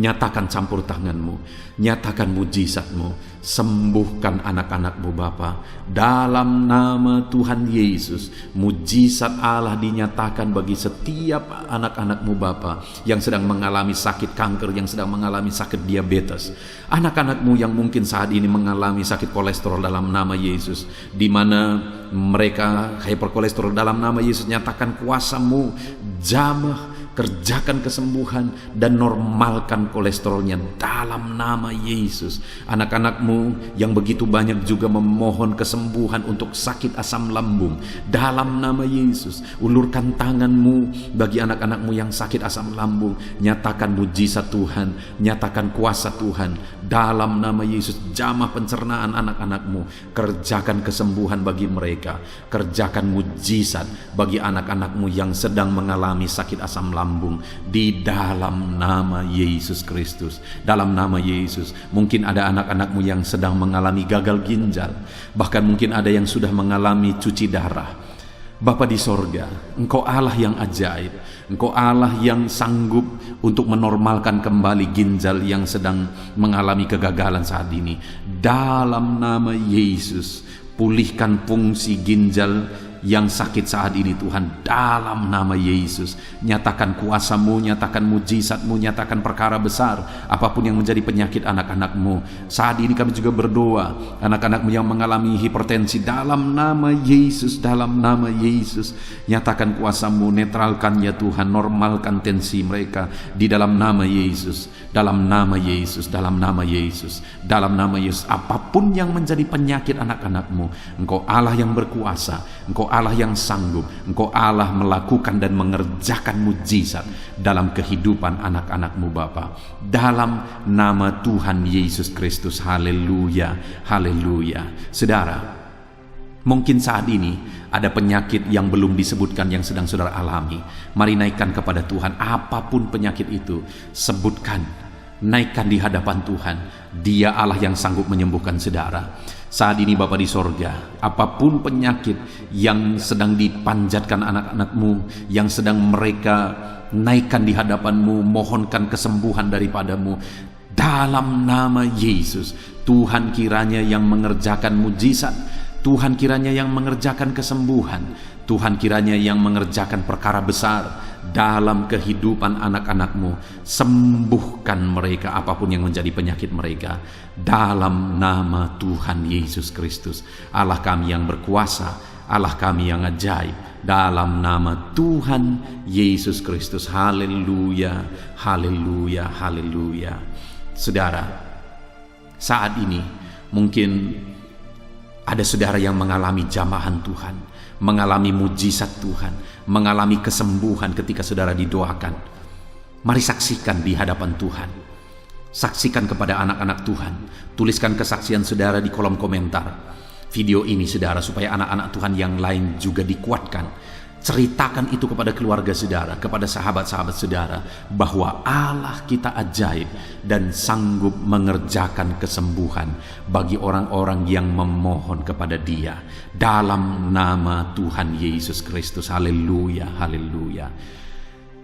nyatakan campur tangan-Mu, nyatakan mujizat-Mu. Sembuhkan anak-anak-Mu Bapa dalam nama Tuhan Yesus. Mujizat Allah dinyatakan bagi setiap anak-anak-Mu Bapa yang sedang mengalami sakit kanker, yang sedang mengalami sakit diabetes. Anak-anak-Mu yang mungkin saat ini mengalami sakit kolesterol dalam nama Yesus, di mana mereka hyperkolesterol dalam nama Yesus. Nyatakan kuasa-Mu, jamah, kerjakan kesembuhan dan normalkan kolesterolnya dalam nama Yesus. Anak-anak-Mu yang begitu banyak juga memohon kesembuhan untuk sakit asam lambung dalam nama Yesus. Ulurkan tangan-Mu bagi anak-anak-Mu yang sakit asam lambung. Nyatakan mujizat Tuhan, nyatakan kuasa Tuhan dalam nama Yesus. Jamah pencernaan anak-anak-Mu, kerjakan kesembuhan bagi mereka. Kerjakan mujizat bagi anak-anak-Mu yang sedang mengalami sakit asam lambung di dalam nama Yesus Kristus. Dalam nama Yesus, mungkin ada anak-anak-Mu yang sedang mengalami gagal ginjal, bahkan mungkin ada yang sudah mengalami cuci darah. Bapa di sorga, Engkau Allah yang ajaib. Engkau Allah yang sanggup untuk menormalkan kembali ginjal yang sedang mengalami kegagalan saat ini. Dalam nama Yesus, pulihkan fungsi ginjal yang sakit saat ini Tuhan, dalam nama Yesus. Nyatakan kuasa-Mu, nyatakan mujizat-Mu, nyatakan perkara besar apapun yang menjadi penyakit anak-anak-Mu. Saat ini kami juga berdoa, anak-anak-Mu yang mengalami hipertensi, dalam nama Yesus, dalam nama Yesus. Nyatakan kuasa-Mu, netralkan ya Tuhan, normalkan tensi mereka di dalam nama Yesus. Dalam nama Yesus, dalam nama Yesus, dalam nama Yesus. Apapun yang menjadi penyakit anak-anak-Mu, Engkau Allah yang berkuasa, Engkau Allah yang sanggup, Engkau Allah melakukan dan mengerjakan mujizat dalam kehidupan anak-anak-Mu Bapa. Dalam nama Tuhan Yesus Kristus. Haleluya, haleluya. Saudara, mungkin saat ini ada penyakit yang belum disebutkan yang sedang saudara alami. Mari naikkan kepada Tuhan apapun penyakit itu. Sebutkan, naikkan di hadapan Tuhan. Dia Allah yang sanggup menyembuhkan saudara. Saat ini Bapa di sorga, apapun penyakit yang sedang dipanjatkan anak-anak-Mu, yang sedang mereka naikkan di hadapan-Mu, mohonkan kesembuhan daripada-Mu, dalam nama Yesus, Tuhan kiranya yang mengerjakan mujizat, Tuhan kiranya yang mengerjakan kesembuhan, Tuhan kiranya yang mengerjakan perkara besar dalam kehidupan anak-anak-Mu. Sembuhkan mereka apapun yang menjadi penyakit mereka, dalam nama Tuhan Yesus Kristus. Allah kami yang berkuasa, Allah kami yang ajaib, dalam nama Tuhan Yesus Kristus. Haleluya, haleluya, haleluya. Saudara, saat ini mungkin ada saudara yang mengalami jamahan Tuhan, mengalami mujizat Tuhan, mengalami kesembuhan ketika saudara didoakan. Mari saksikan di hadapan Tuhan. Saksikan kepada anak-anak Tuhan. Tuliskan kesaksian saudara di kolom komentar video ini, saudara, supaya anak-anak Tuhan yang lain juga dikuatkan. Ceritakan itu kepada keluarga saudara, kepada sahabat-sahabat saudara, bahwa Allah kita ajaib dan sanggup mengerjakan kesembuhan bagi orang-orang yang memohon kepada Dia dalam nama Tuhan Yesus Kristus. Haleluya, haleluya.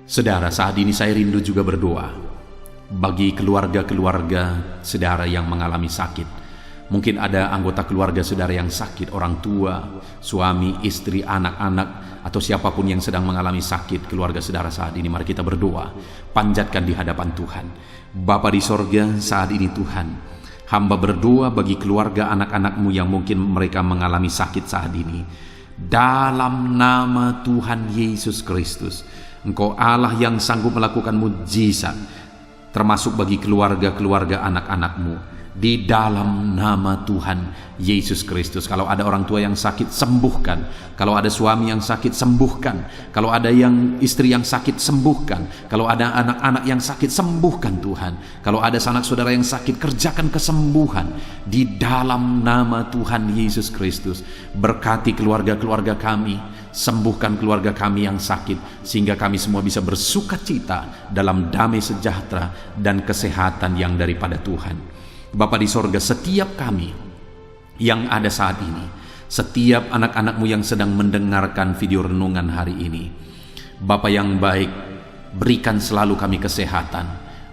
Saudara, saat ini saya rindu juga berdoa bagi keluarga-keluarga saudara yang mengalami sakit. Mungkin ada anggota keluarga saudara yang sakit, orang tua, suami, istri, anak-anak, atau siapapun yang sedang mengalami sakit keluarga saudara saat ini. Mari kita berdoa, panjatkan di hadapan Tuhan. Bapa di sorga, saat ini Tuhan, hamba berdoa bagi keluarga anak-anak-Mu yang mungkin mereka mengalami sakit saat ini. Dalam nama Tuhan Yesus Kristus, Engkau Allah yang sanggup melakukan mujizat, termasuk bagi keluarga-keluarga anak-anak-Mu. Di dalam nama Tuhan Yesus Kristus. Kalau ada orang tua yang sakit, sembuhkan. Kalau ada suami yang sakit, sembuhkan. Kalau ada yang istri yang sakit, sembuhkan. Kalau ada anak-anak yang sakit, sembuhkan Tuhan. Kalau ada sanak saudara yang sakit, kerjakan kesembuhan di dalam nama Tuhan Yesus Kristus. Berkati keluarga-keluarga kami, sembuhkan keluarga kami yang sakit, sehingga kami semua bisa bersuka cita dalam damai sejahtera dan kesehatan yang daripada Tuhan. Bapa di sorga, setiap kami yang ada saat ini, setiap anak-anak-Mu yang sedang mendengarkan video renungan hari ini, Bapa yang baik, berikan selalu kami kesehatan.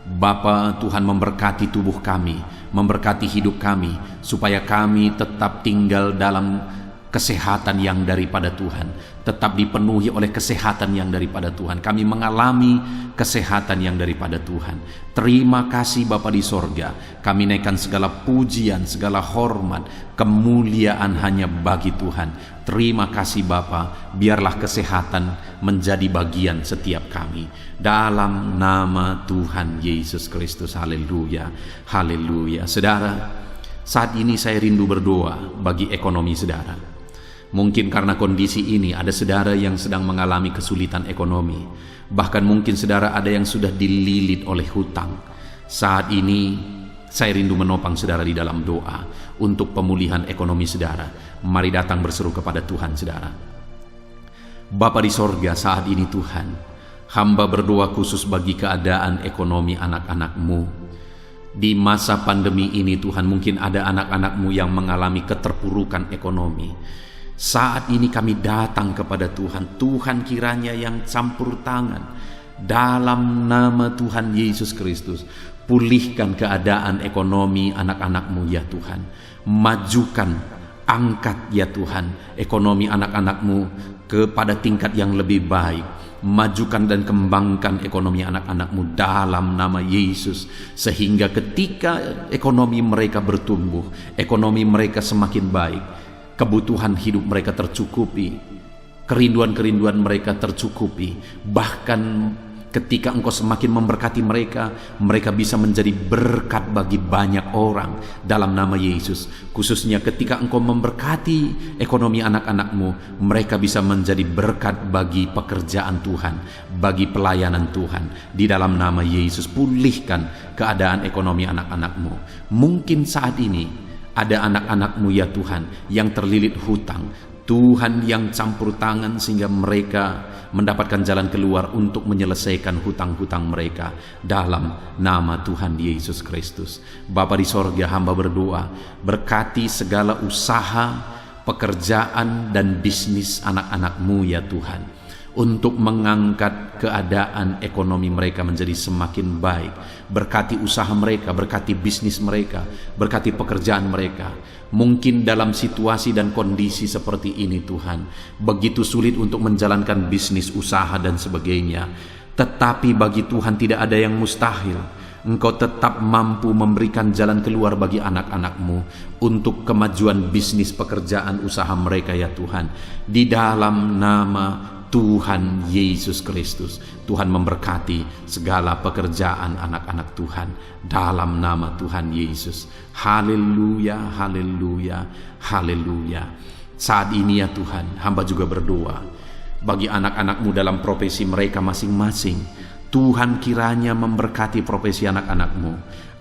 Bapa, Tuhan memberkati tubuh kami, memberkati hidup kami, supaya kami tetap tinggal dalam kesehatan yang daripada Tuhan, tetap dipenuhi oleh kesehatan yang daripada Tuhan. Kami mengalami kesehatan yang daripada Tuhan. Terima kasih Bapa di sorga. Kami naikkan segala pujian, segala hormat, kemuliaan hanya bagi Tuhan. Terima kasih Bapa. Biarlah kesehatan menjadi bagian setiap kami. Dalam nama Tuhan Yesus Kristus. Haleluya, haleluya. Saudara, saat ini saya rindu berdoa bagi ekonomi saudara. Mungkin karena kondisi ini ada saudara yang sedang mengalami kesulitan ekonomi. Bahkan mungkin saudara ada yang sudah dililit oleh hutang. Saat ini saya rindu menopang saudara di dalam doa untuk pemulihan ekonomi saudara. Mari datang berseru kepada Tuhan saudara. Bapa di sorga, saat ini Tuhan, hamba berdoa khusus bagi keadaan ekonomi anak-anak-Mu. Di masa pandemi ini Tuhan, mungkin ada anak-anak-Mu yang mengalami keterpurukan ekonomi. Saat ini kami datang kepada Tuhan. Tuhan kiranya yang campur tangan dalam nama Tuhan Yesus Kristus. Pulihkan keadaan ekonomi anak-anak-Mu ya Tuhan. Majukan, angkat ya Tuhan ekonomi anak-anak-Mu kepada tingkat yang lebih baik. Majukan dan kembangkan ekonomi anak-anak-Mu dalam nama Yesus, sehingga ketika ekonomi mereka bertumbuh, ekonomi mereka semakin baik, kebutuhan hidup mereka tercukupi, kerinduan-kerinduan mereka tercukupi. Bahkan ketika Engkau semakin memberkati mereka, mereka bisa menjadi berkat bagi banyak orang dalam nama Yesus. Khususnya ketika Engkau memberkati ekonomi anak-anak-Mu, mereka bisa menjadi berkat bagi pekerjaan Tuhan, bagi pelayanan Tuhan. Di dalam nama Yesus, pulihkan keadaan ekonomi anak-anak-Mu. Mungkin saat ini ada anak-anak-Mu ya Tuhan yang terlilit hutang. Tuhan yang campur tangan sehingga mereka mendapatkan jalan keluar untuk menyelesaikan hutang-hutang mereka dalam nama Tuhan Yesus Kristus. Bapa di sorga, hamba berdoa, berkati segala usaha, pekerjaan dan bisnis anak-anak-Mu ya Tuhan, untuk mengangkat keadaan ekonomi mereka menjadi semakin baik. Berkati usaha mereka, berkati bisnis mereka, berkati pekerjaan mereka. Mungkin dalam situasi dan kondisi seperti ini Tuhan, begitu sulit untuk menjalankan bisnis, usaha dan sebagainya. Tetapi bagi Tuhan tidak ada yang mustahil. Engkau tetap mampu memberikan jalan keluar bagi anak-anak-Mu untuk kemajuan bisnis, pekerjaan, usaha mereka ya Tuhan. Di dalam nama Tuhan Yesus Kristus. Tuhan memberkati segala pekerjaan anak-anak Tuhan dalam nama Tuhan Yesus. Haleluya, haleluya, haleluya. Saat ini ya Tuhan, hamba juga berdoa bagi anak-anak-Mu dalam profesi mereka masing-masing. Tuhan kiranya memberkati profesi anak-anak-Mu,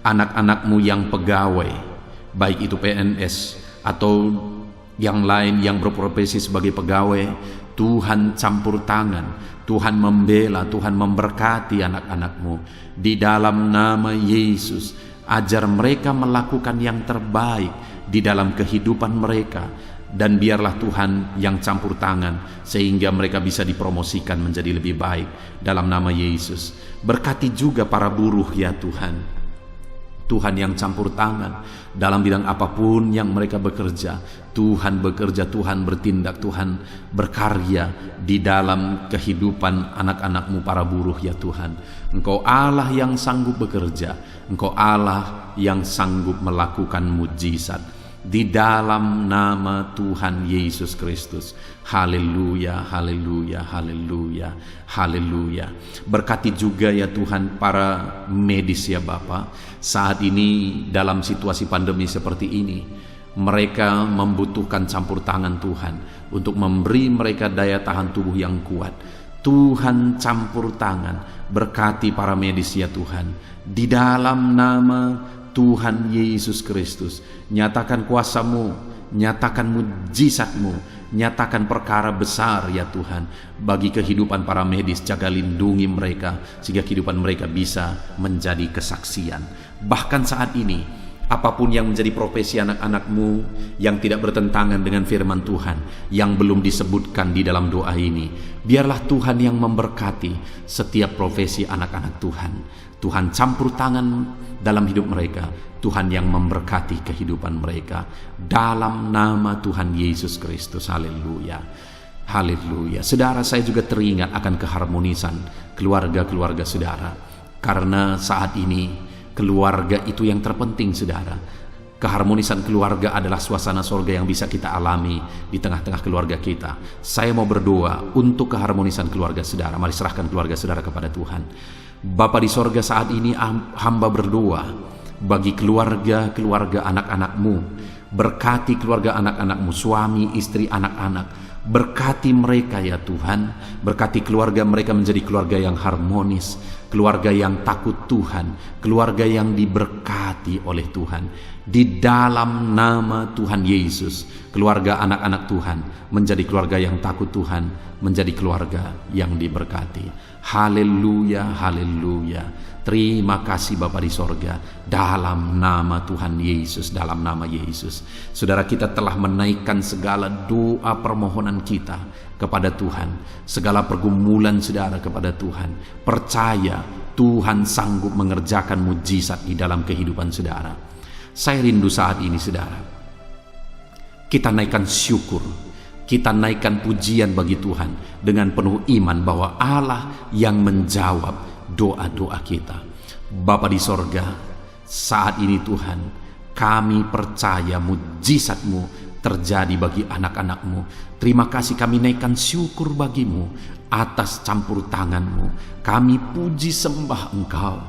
anak-anak-Mu yang pegawai, baik itu PNS atau yang lain yang berprofesi sebagai pegawai. Tuhan campur tangan, Tuhan membela, Tuhan memberkati anak-anak-Mu di dalam nama Yesus. Ajar mereka melakukan yang terbaik di dalam kehidupan mereka, dan biarlah Tuhan yang campur tangan sehingga mereka bisa dipromosikan menjadi lebih baik dalam nama Yesus. Berkati juga para buruh ya Tuhan, Tuhan yang campur tangan dalam bidang apapun yang mereka bekerja. Tuhan bekerja, Tuhan bertindak, Tuhan berkarya di dalam kehidupan anak-anak-Mu para buruh ya Tuhan. Engkau Allah yang sanggup bekerja, Engkau Allah yang sanggup melakukan mujizat di dalam nama Tuhan Yesus Kristus. Haleluya, haleluya, haleluya, haleluya. Berkati juga ya Tuhan para medis ya Bapa. Saat ini dalam situasi pandemi seperti ini, mereka membutuhkan campur tangan Tuhan untuk memberi mereka daya tahan tubuh yang kuat. Tuhan campur tangan, berkati para medis ya Tuhan di dalam nama Tuhan Yesus Kristus. Nyatakan kuasa-Mu, nyatakan mujizat-Mu, nyatakan perkara besar ya Tuhan bagi kehidupan para medis. Jaga lindungi mereka sehingga kehidupan mereka bisa menjadi kesaksian. Bahkan saat ini, apapun yang menjadi profesi anak-anak-Mu yang tidak bertentangan dengan firman Tuhan yang belum disebutkan di dalam doa ini, biarlah Tuhan yang memberkati setiap profesi anak-anak Tuhan. Tuhan campur tangan dalam hidup mereka, Tuhan yang memberkati kehidupan mereka dalam nama Tuhan Yesus Kristus. Haleluya, haleluya. Saudara, saya juga teringat akan keharmonisan keluarga-keluarga saudara, karena saat ini keluarga itu yang terpenting saudara. Keharmonisan keluarga adalah suasana sorga yang bisa kita alami di tengah-tengah keluarga kita. Saya mau berdoa untuk keharmonisan keluarga saudara. Mari serahkan keluarga saudara kepada Tuhan. Bapa di sorga, saat ini hamba berdoa bagi keluarga-keluarga anak-anak-Mu. Berkati keluarga anak-anak-Mu, suami, istri, anak-anak. Berkati mereka ya Tuhan. Berkati keluarga mereka menjadi keluarga yang harmonis, keluarga yang takut Tuhan, keluarga yang diberkati oleh Tuhan. Di dalam nama Tuhan Yesus, keluarga anak-anak Tuhan menjadi keluarga yang takut Tuhan, menjadi keluarga yang diberkati. Haleluya, haleluya. Terima kasih Bapa di sorga, dalam nama Tuhan Yesus, dalam nama Yesus. Saudara, kita telah menaikkan segala doa permohonan kita kepada Tuhan, segala pergumulan saudara kepada Tuhan. Percaya Tuhan sanggup mengerjakan mujizat di dalam kehidupan saudara. Saya rindu saat ini saudara, kita naikkan syukur, kita naikkan pujian bagi Tuhan dengan penuh iman bahwa Allah yang menjawab doa-doa kita. Bapa di sorga, saat ini Tuhan, kami percaya mujizat-Mu terjadi bagi anak-anak-Mu. Terima kasih, kami naikkan syukur bagi-Mu atas campur tangan-Mu. Kami puji sembah Engkau,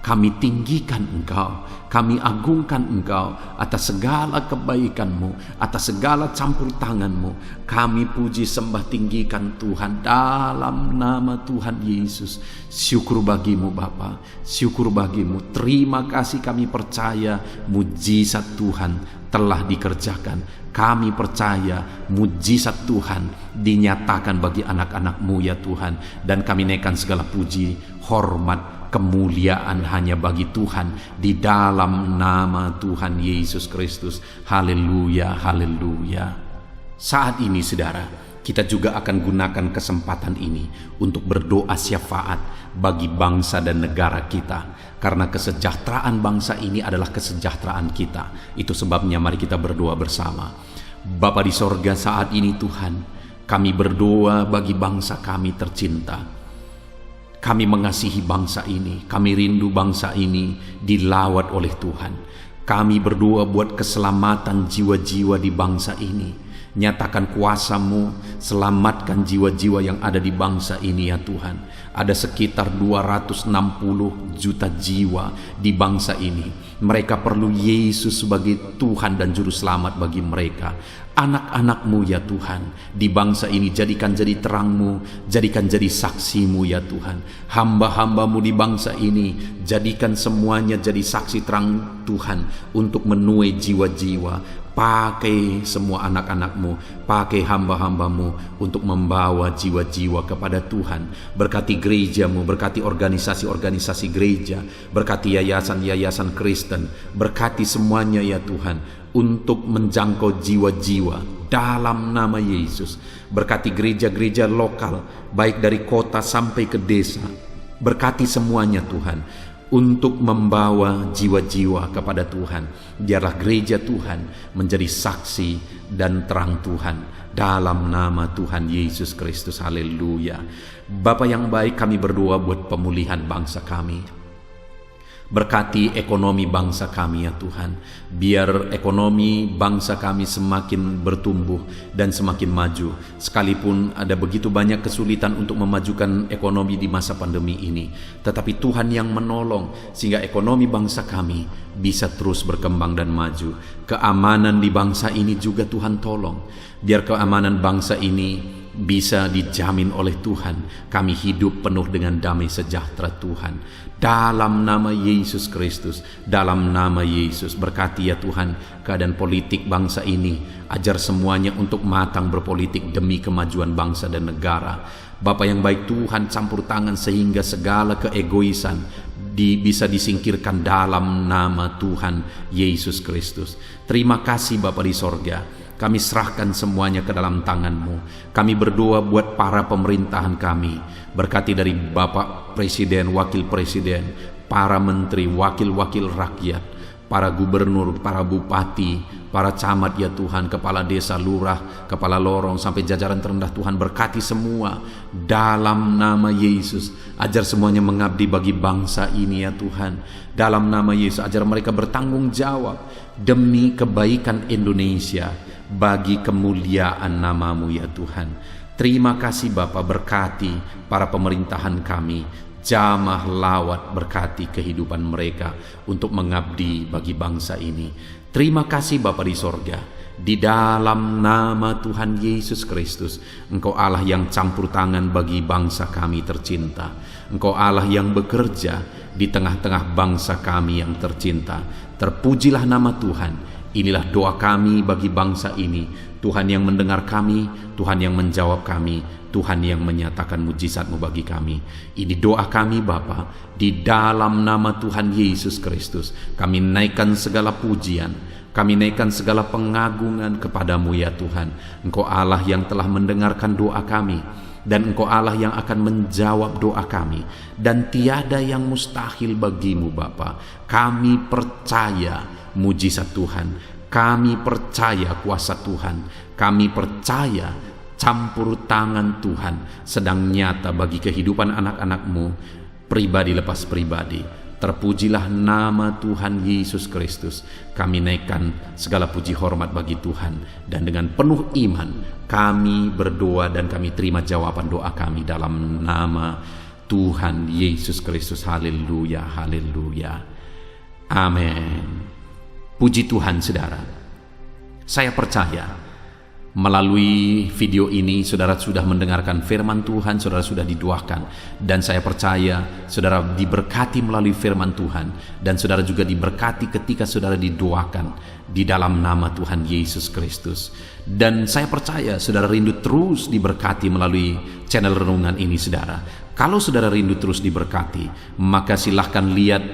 kami tinggikan Engkau, kami agungkan Engkau atas segala kebaikan-Mu, atas segala campur tangan-Mu. Kami puji sembah tinggikan Tuhan dalam nama Tuhan Yesus. Syukur bagi-Mu Bapa, syukur bagi-Mu. Terima kasih, kami percaya mujizat Tuhan telah dikerjakan. Kami percaya mujizat Tuhan dinyatakan bagi anak-anak-Mu ya Tuhan. Dan kami naikkan segala puji, hormat, kemuliaan hanya bagi Tuhan di dalam nama Tuhan Yesus Kristus. Haleluya, haleluya. Saat ini saudara, kita juga akan gunakan kesempatan ini untuk berdoa syafaat bagi bangsa dan negara kita, karena kesejahteraan bangsa ini adalah kesejahteraan kita. Itu sebabnya mari kita berdoa bersama. Bapa di sorga, saat ini Tuhan, kami berdoa bagi bangsa kami tercinta. Kami mengasihi bangsa ini, kami rindu bangsa ini dilawat oleh Tuhan. Kami berdoa buat keselamatan jiwa-jiwa di bangsa ini. Nyatakan kuasa-Mu, selamatkan jiwa-jiwa yang ada di bangsa ini ya Tuhan. Ada sekitar 260 juta jiwa di bangsa ini. Mereka perlu Yesus sebagai Tuhan dan Juru Selamat bagi mereka. Anak-anak-Mu ya Tuhan, di bangsa ini jadikan jadi terang-Mu, jadikan jadi saksi-Mu ya Tuhan. Hamba-hamba-Mu di bangsa ini, jadikan semuanya jadi saksi terang Tuhan untuk menuai jiwa-jiwa. Pakai semua anak-anak-Mu, pakai hamba-hamba-Mu untuk membawa jiwa-jiwa kepada Tuhan. Berkati gereja-Mu, berkati organisasi-organisasi gereja, berkati yayasan-yayasan Kristen, berkati semuanya ya Tuhan, untuk menjangkau jiwa-jiwa dalam nama Yesus. Berkati gereja-gereja lokal, baik dari kota sampai ke desa. Berkati semuanya Tuhan, untuk membawa jiwa-jiwa kepada Tuhan. Biarlah gereja Tuhan menjadi saksi dan terang Tuhan dalam nama Tuhan Yesus Kristus. Haleluya. Bapa yang baik, kami berdoa buat pemulihan bangsa kami. Berkati ekonomi bangsa kami ya Tuhan. Biar ekonomi bangsa kami semakin bertumbuh dan semakin maju. Sekalipun ada begitu banyak kesulitan untuk memajukan ekonomi di masa pandemi ini, tetapi Tuhan yang menolong sehingga ekonomi bangsa kami bisa terus berkembang dan maju. Keamanan di bangsa ini juga Tuhan tolong. Biar keamanan bangsa ini bisa dijamin oleh Tuhan. Kami hidup penuh dengan damai sejahtera Tuhan. Dalam nama Yesus Kristus, dalam nama Yesus, berkati ya Tuhan keadaan politik bangsa ini. Ajar semuanya untuk matang berpolitik demi kemajuan bangsa dan negara. Bapa yang baik Tuhan, campur tangan sehingga segala keegoisan bisa disingkirkan dalam nama Tuhan Yesus Kristus. Terima kasih Bapa di sorga. Kami serahkan semuanya ke dalam tangan-Mu. Kami berdoa buat para pemerintahan kami. Berkati dari Bapak Presiden, Wakil Presiden, para menteri, wakil-wakil rakyat, para gubernur, para bupati, para camat ya Tuhan, kepala desa, lurah, kepala lorong, sampai jajaran terendah Tuhan. Berkati semua dalam nama Yesus. Ajar semuanya mengabdi bagi bangsa ini ya Tuhan. Dalam nama Yesus, ajar mereka bertanggung jawab demi kebaikan Indonesia, bagi kemuliaan nama-Mu ya Tuhan. Terima kasih Bapa, berkati para pemerintahan kami, jamah lawat, berkati kehidupan mereka untuk mengabdi bagi bangsa ini. Terima kasih Bapa di sorga. Di dalam nama Tuhan Yesus Kristus, Engkau Allah yang campur tangan bagi bangsa kami tercinta. Engkau Allah yang bekerja di tengah-tengah bangsa kami yang tercinta. Terpujilah nama Tuhan. Inilah doa kami bagi bangsa ini. Tuhan yang mendengar kami, Tuhan yang menjawab kami, Tuhan yang menyatakan mujizat-Mu bagi kami. Ini doa kami Bapa, di dalam nama Tuhan Yesus Kristus. Kami naikkan segala pujian, kami naikkan segala pengagungan kepada-Mu ya Tuhan. Engkau Allah yang telah mendengarkan doa kami, dan Engkau Allah yang akan menjawab doa kami, dan tiada yang mustahil bagi-Mu Bapa. Kami percaya mujizat Tuhan, kami percaya kuasa Tuhan, kami percaya campur tangan Tuhan sedang nyata bagi kehidupan anak-anak-Mu, pribadi lepas pribadi. Terpujilah nama Tuhan Yesus Kristus. Kami naikkan segala puji hormat bagi Tuhan, dan dengan penuh iman kami berdoa dan kami terima jawaban doa kami dalam nama Tuhan Yesus Kristus. Haleluya, haleluya, amin. Puji Tuhan saudara. Saya percaya melalui video ini saudara sudah mendengarkan firman Tuhan, saudara sudah didoakan, dan saya percaya saudara diberkati melalui firman Tuhan, dan saudara juga diberkati ketika saudara didoakan di dalam nama Tuhan Yesus Kristus. Dan saya percaya saudara rindu terus diberkati melalui channel renungan ini saudara. Kalau saudara rindu terus diberkati, maka silahkan lihat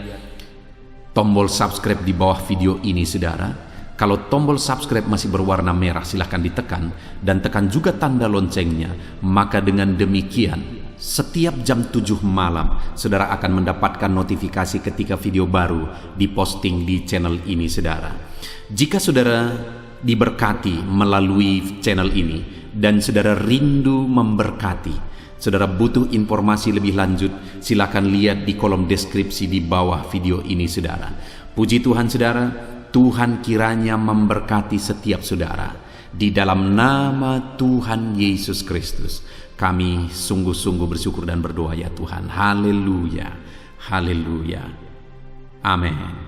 tombol subscribe di bawah video ini saudara. Kalau tombol subscribe masih berwarna merah, silahkan ditekan, dan tekan juga tanda loncengnya. Maka dengan demikian setiap jam 7 malam saudara akan mendapatkan notifikasi ketika video baru diposting di channel ini saudara. Jika saudara diberkati melalui channel ini dan saudara rindu memberkati, saudara butuh informasi lebih lanjut, silakan lihat di kolom deskripsi di bawah video ini saudara. Puji Tuhan saudara, Tuhan kiranya memberkati setiap saudara. Di dalam nama Tuhan Yesus Kristus, kami sungguh-sungguh bersyukur dan berdoa ya Tuhan. Haleluya, haleluya, amin.